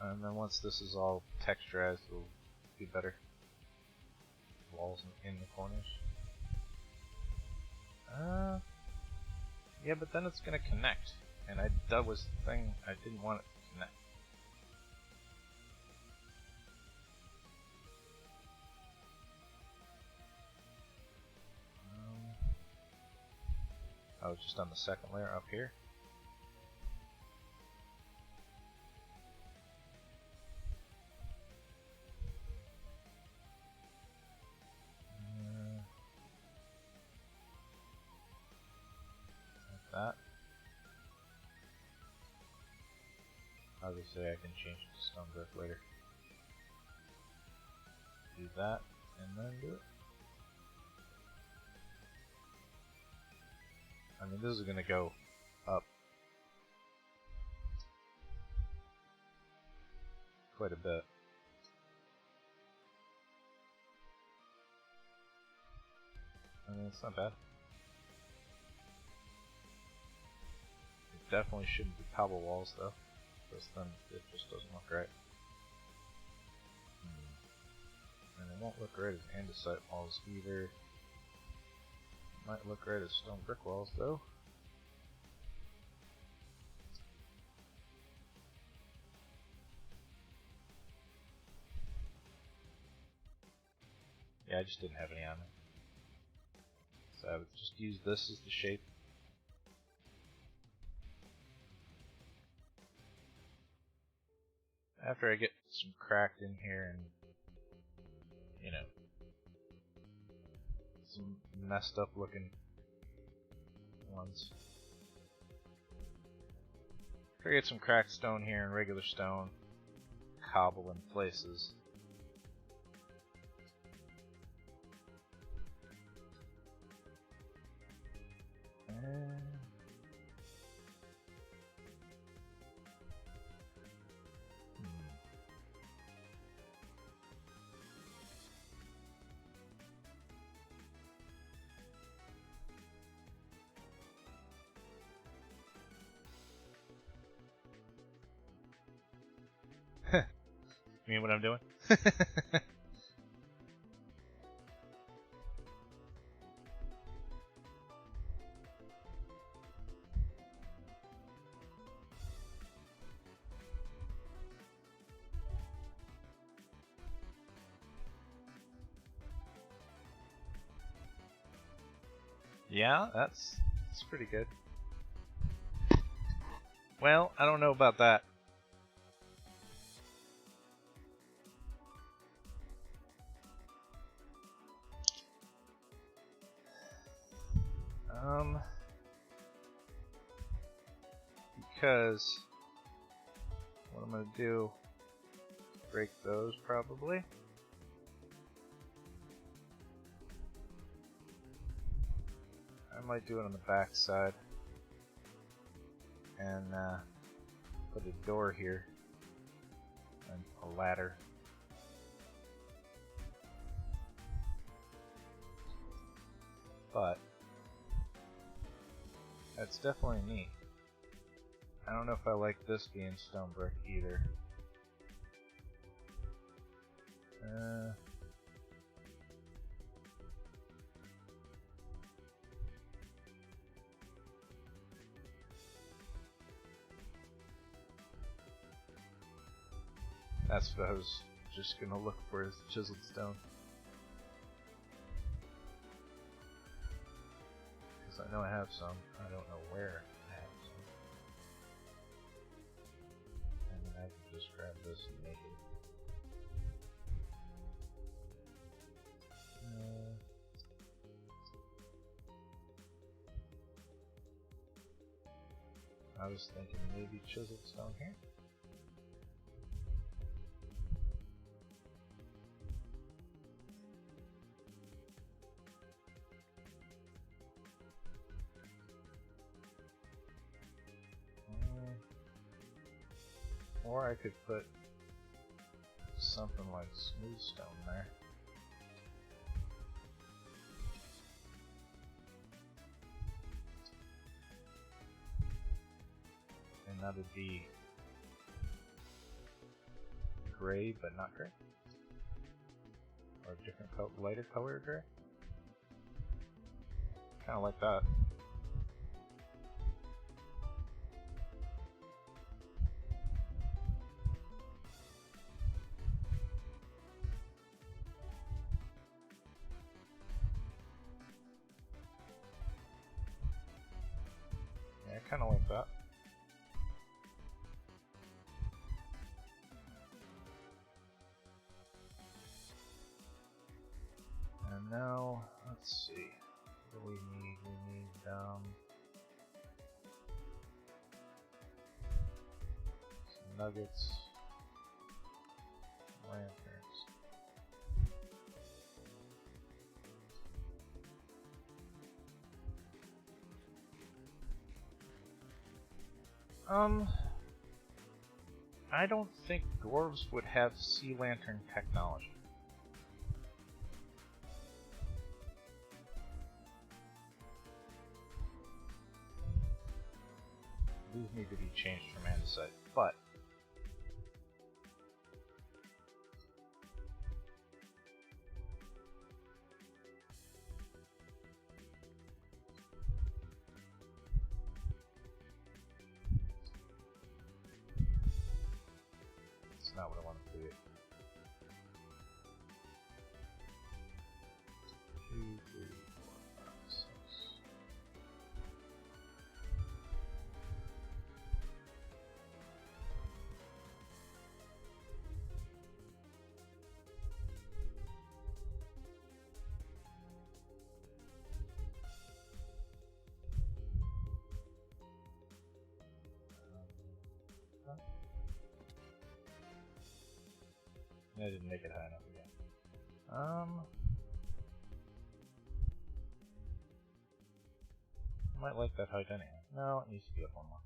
And then once this is all texturized, it'll be better. Walls in the corners. Yeah, but then it's gonna connect. And that was the thing, I didn't want it to connect. I was just on the second layer up here. Like that. Obviously I can change it to stone brick later. Do that, and then do it. I mean, this is gonna go up quite a bit. I mean, it's not bad. It definitely shouldn't be cobble walls though, because then it just doesn't look right. And It won't look right as andesite walls either. Might look right as stone brick walls though. Yeah, I just didn't have any on it. So I would just use this as the shape. After I get some cracked in here and, you know, some messed up looking ones. After I get some cracked stone here and regular stone, cobble in places. You mean what I'm doing? Yeah, that's pretty good. Well, I don't know about that. Because what I'm gonna do, break those probably. I might do it on the back side and put a door here and a ladder. But that's definitely neat. I don't know if I like this being stone brick either. That's what I was just gonna look for, is chiseled stone. Because I know I have some. I don't know where I have some. And then I can just grab this and make it. I was thinking maybe chiseled stone here. Or I could put something like smooth stone there. And that would be gray, but not gray. Or a different lighter color gray. Kind of like that. Yeah, kind of like that. And now, let's see. What do we need? We need, some nuggets, lanterns. I don't think dwarves would have sea lantern technology. These need to be changed from andesite, but not what I want to create. 2, 3, 4, 5, 6. I didn't make it high enough again. I might like that height anyhow. No, it needs to be up one more.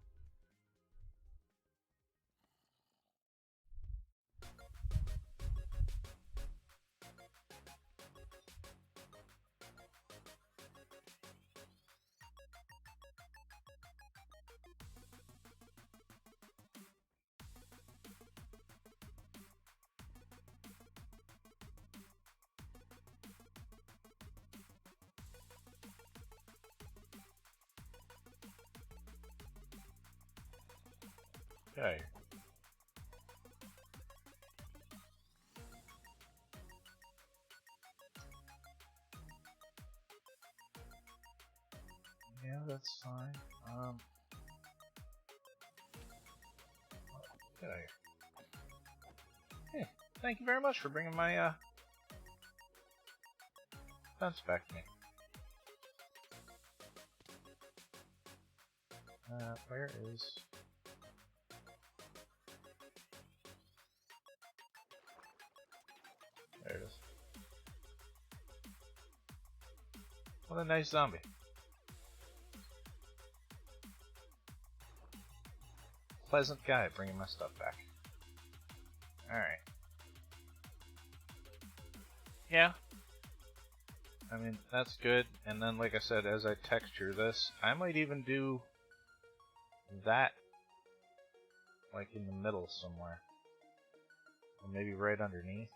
Okay. Yeah, that's fine. Get out of here. Hey, thank you very much for bringing my fence back to me. Where is... There it is. What a nice zombie. Pleasant guy bringing my stuff back. Alright. Yeah. I mean, that's good. And then, like I said, as I texture this, I might even do that, like, in the middle somewhere. Or maybe right underneath.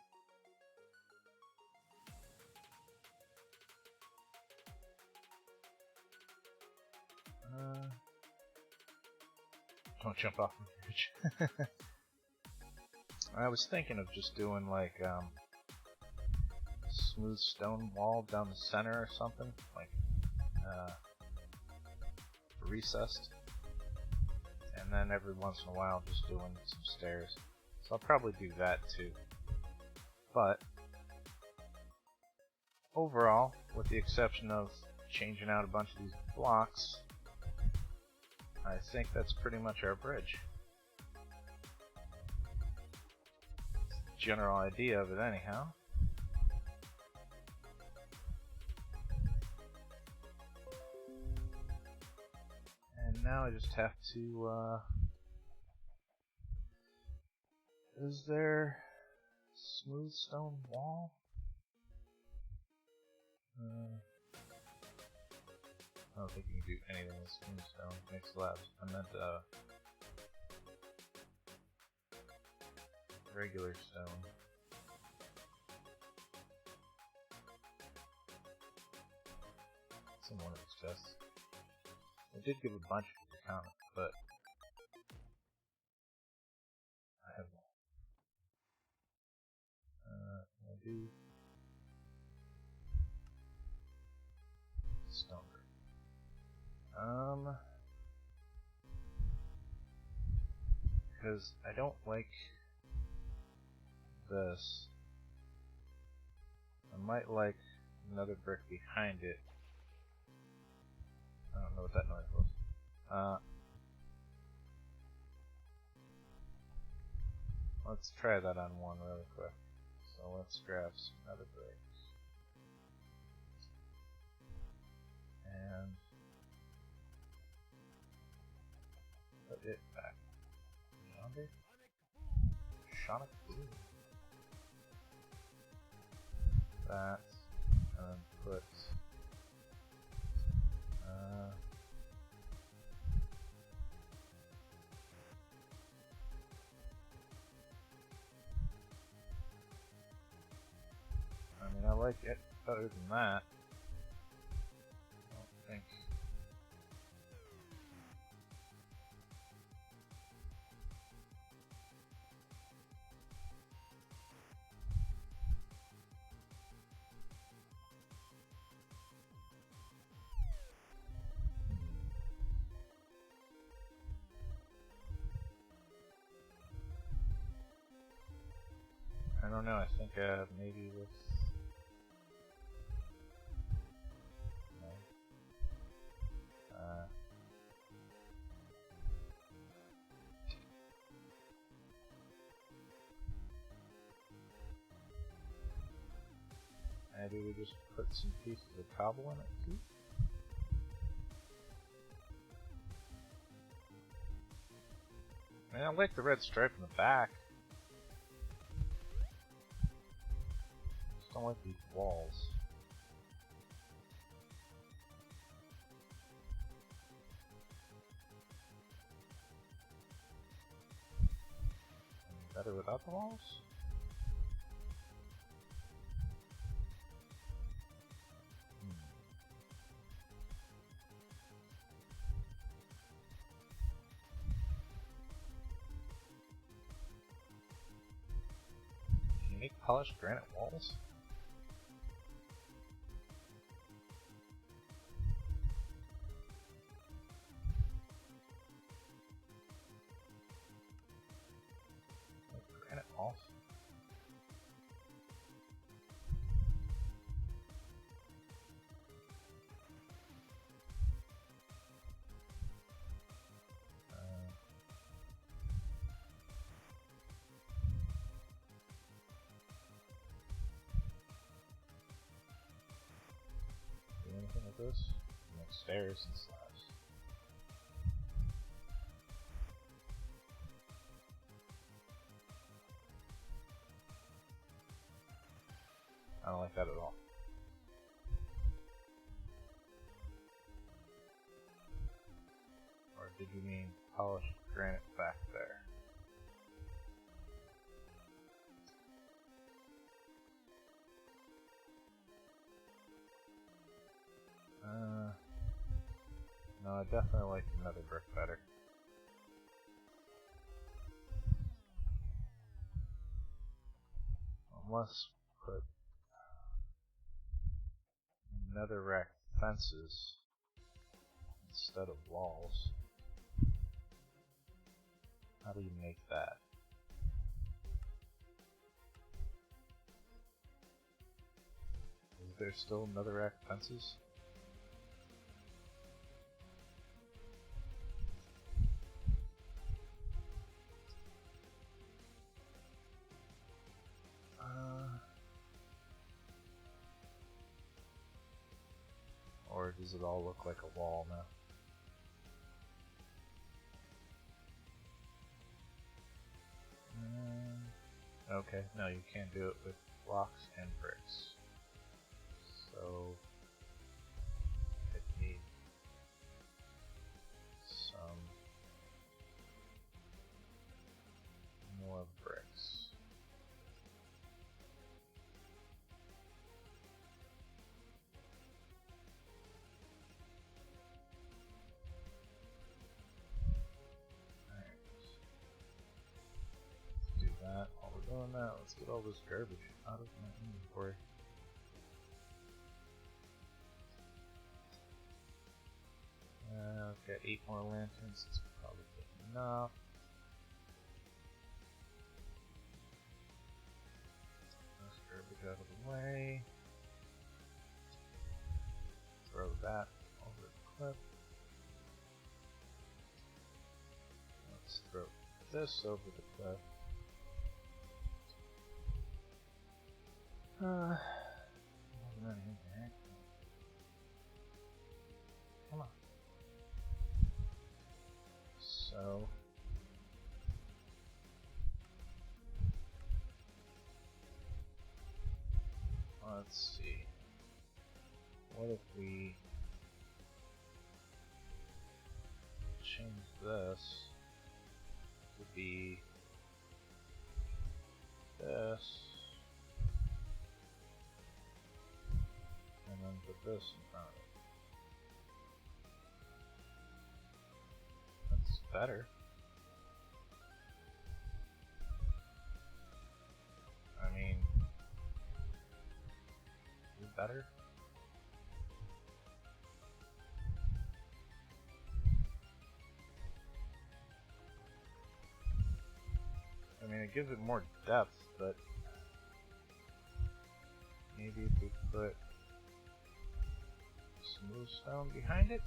Don't jump off the bridge. I was thinking of just doing, like, smooth stone wall down the center or something, like recessed, and then every once in a while just doing some stairs. So I'll probably do that too. But overall, with the exception of changing out a bunch of these blocks, I think that's pretty much our bridge. General idea of it anyhow. And now I just have to, is there smooth stone wall? I don't think you can do anything with smooth stone. Makes slabs. I meant, regular stone. It's in one of these chests. I did give a bunch to count, but I have one. I do stone brick. Because I don't like this. I might like another brick behind it. I don't know what that noise was. Let's try that on one really quick. So let's grab some other bricks. And put it back. Yonder? Shonic Blue. That. And then put I mean, I like it better than that. I don't think. don't know. I think maybe with no. Maybe we just put some pieces of cobble in it too. Man, I like the red stripe in the back. Just don't like these walls. Better without the walls? Can you make polished granite walls? Granite walls? Do anything with this? Make stairs and slabs. I don't like that at all. Or did you mean polished granite back there? No, I definitely like the nether brick better. Unless put netherrack fences instead of walls. How do you make that? Is there still netherrack fences? Or does it all look like a wall now? Okay, no, you can't do it with blocks and bricks. So I need some more bricks. While we're doing that, let's get all this garbage out of my inventory. I've got 8 more lanterns, it's probably enough. This garbage out of the way. Throw that over the cliff. Let's throw this over the cliff. Come on. So let's see. What if we change this to be this? And then put this in front of it. That's better. I mean, is it better? I mean, it gives it more depth, but maybe if we put smooth stone behind it.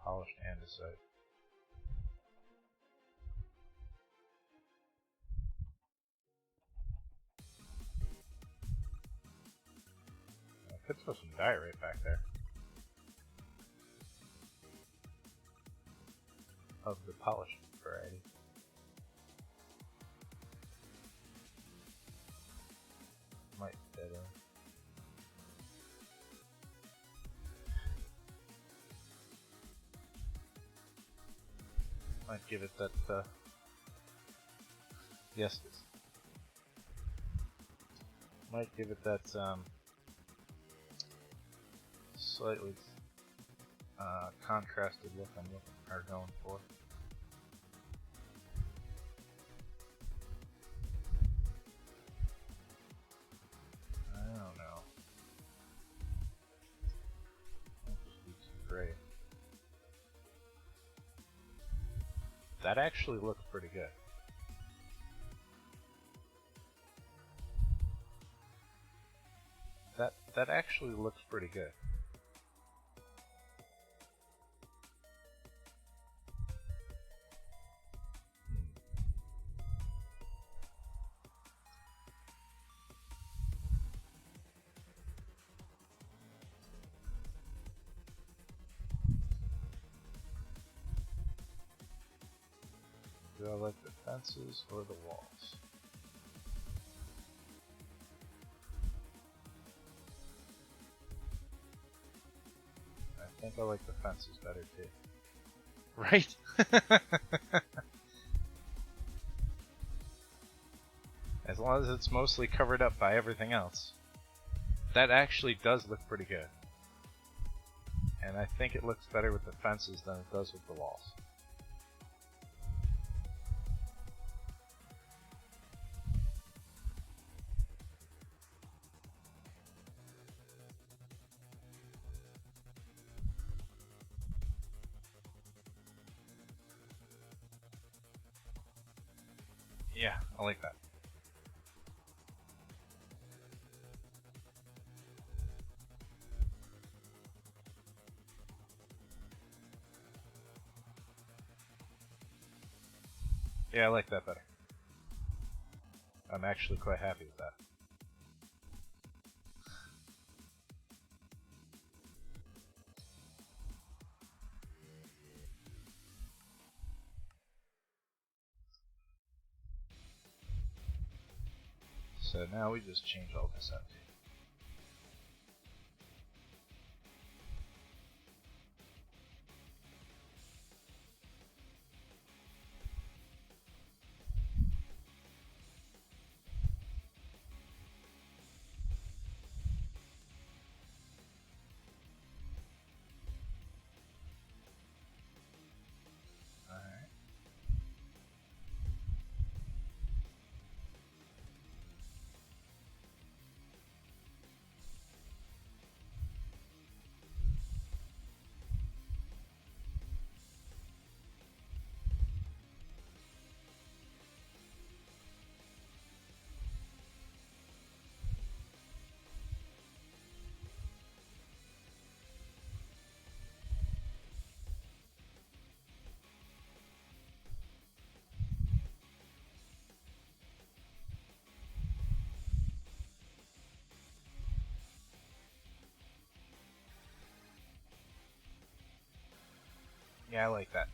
Polished andesite. I could throw some diorite back there. Of the polished variety. Might fit in. Might give it that, yes, might give it that, slightly, contrasted look I'm going for. I don't know. Might just be too gray. That actually looks pretty good. That actually looks pretty good. Do I like the fences or the walls? I think I like the fences better too. Right? As long as it's mostly covered up by everything else. That actually does look pretty good. And I think it looks better with the fences than it does with the walls. Yeah, I like that. Yeah, I like that better. I'm actually quite happy with that. So now we just change all this up. Alright. Yeah, I like that.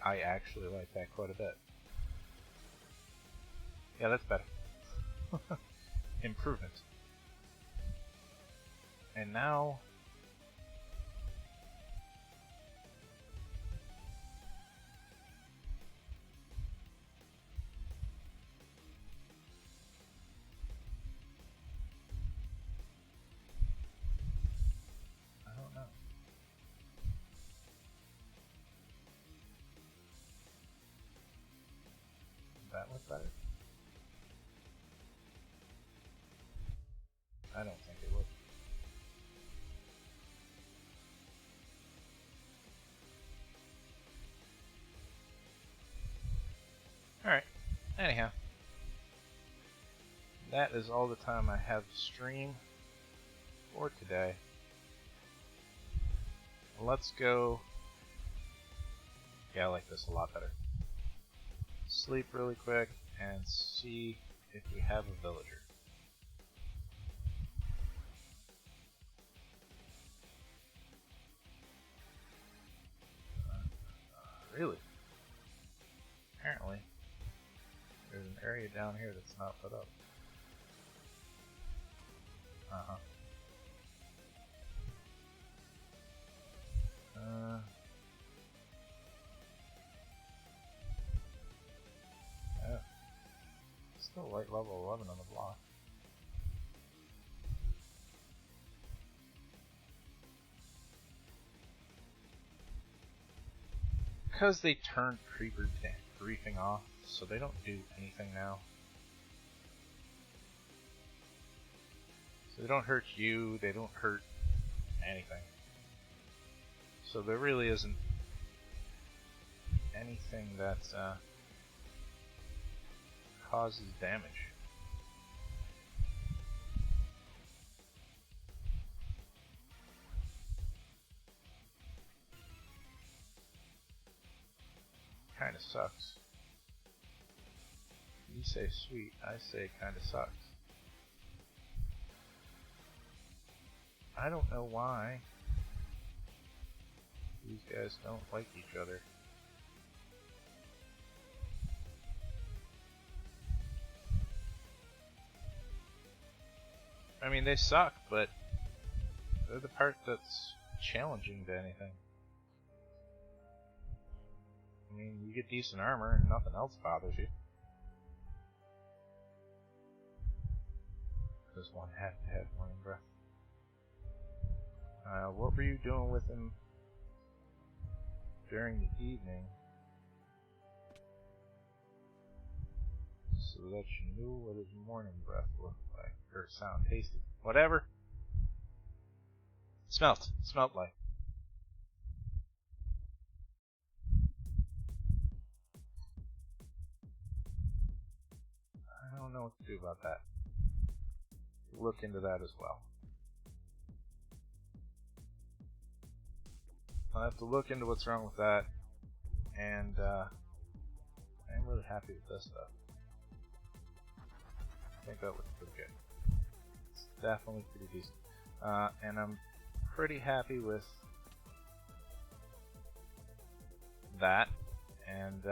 I actually like that quite a bit. Yeah, that's better. Improvement. And now I don't know. Does that look better? I don't think it would. Alright, anyhow. That is all the time I have to stream for today. Let's go... Yeah, I like this a lot better. Sleep really quick and see if we have a villager. Really? Apparently, there's an area down here that's not put up. Oh. Still like level 11 on the block. Because they turned creeper briefing off, so they don't do anything now. So they don't hurt you, they don't hurt anything. So there really isn't anything that causes damage. Kinda sucks. You say sweet, I say kinda sucks. I don't know why these guys don't like each other. I mean, they suck, but they're the part that's challenging to anything. I mean, you get decent armor and nothing else bothers you. Does one have to have morning breath? What were you doing with him during the evening so that you knew what his morning breath looked like, or sound tasted? Whatever. Smelt like. I don't know what to do about that. Look into that as well. I'll have to look into what's wrong with that, and I'm really happy with this stuff. I think that looks pretty good. It's definitely pretty decent. And I'm pretty happy with that, and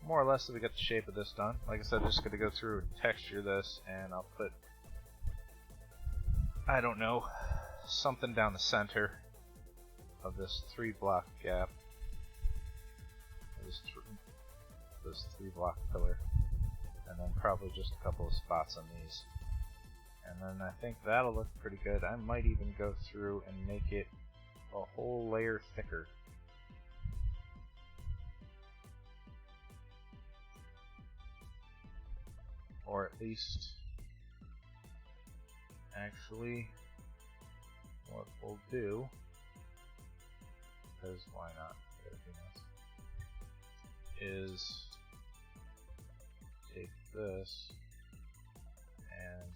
more or less we got the shape of this done. Like I said, I'm just going to go through and texture this, and I'll put, I don't know, something down the center of this 3-block gap, this 3-block pillar, and then probably just a couple of spots on these. And then I think that'll look pretty good. I might even go through and make it a whole layer thicker. Or at least, actually, what we'll do, because why not, is take this and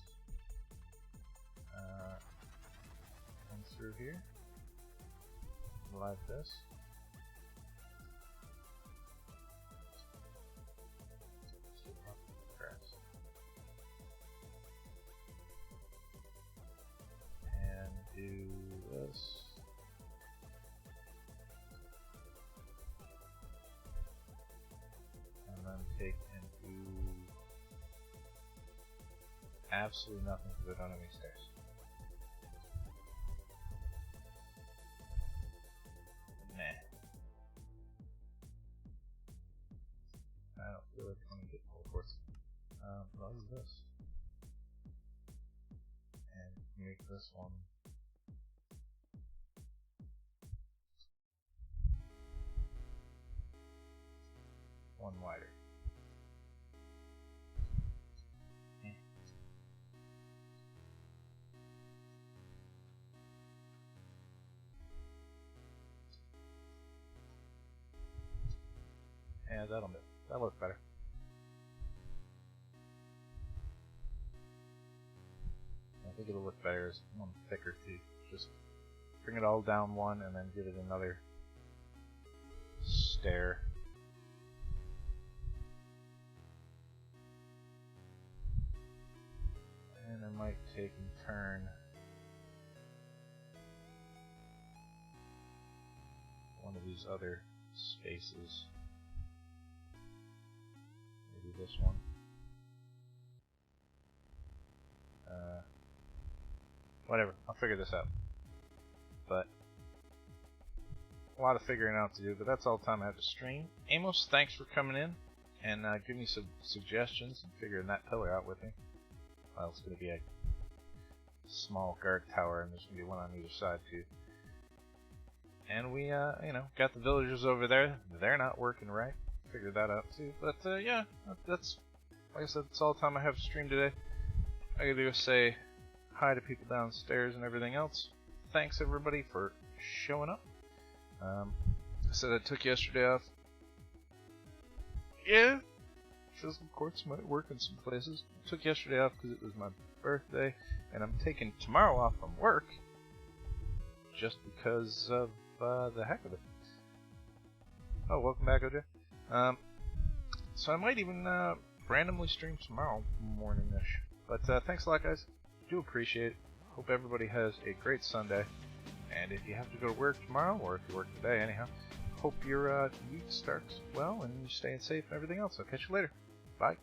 come through here, like this. And do this. And then take and do absolutely nothing because I don't have any stairs. this one. One wider. Yeah, that'll look better. I think it'll look better as one thicker too. Just bring it all down one and then give it another stair. And I might take and turn one of these other spaces. Maybe this one. Whatever, I'll figure this out. But a lot of figuring out to do, but that's all the time I have to stream. Amos, thanks for coming in and giving me some suggestions and figuring that pillar out with me. Well, it's going to be a small guard tower, and there's going to be one on either side too. And we, you know, got the villagers over there. They're not working right. Figured that out too. But yeah, that's, like I said, that's all the time I have to stream today. I gotta do say hi to people downstairs and everything else. Thanks everybody for showing up. I said I took yesterday off. Yeah, physical courts might work in some places. I took yesterday off because it was my birthday, and I'm taking tomorrow off from work just because of the heck of it. Oh, welcome back, OJ. So I might even randomly stream tomorrow morning-ish. But thanks a lot, guys. Do appreciate it. Hope everybody has a great Sunday. And if you have to go to work tomorrow, or if you work today anyhow, hope your week starts well and you're staying safe and everything else. I'll catch you later. Bye.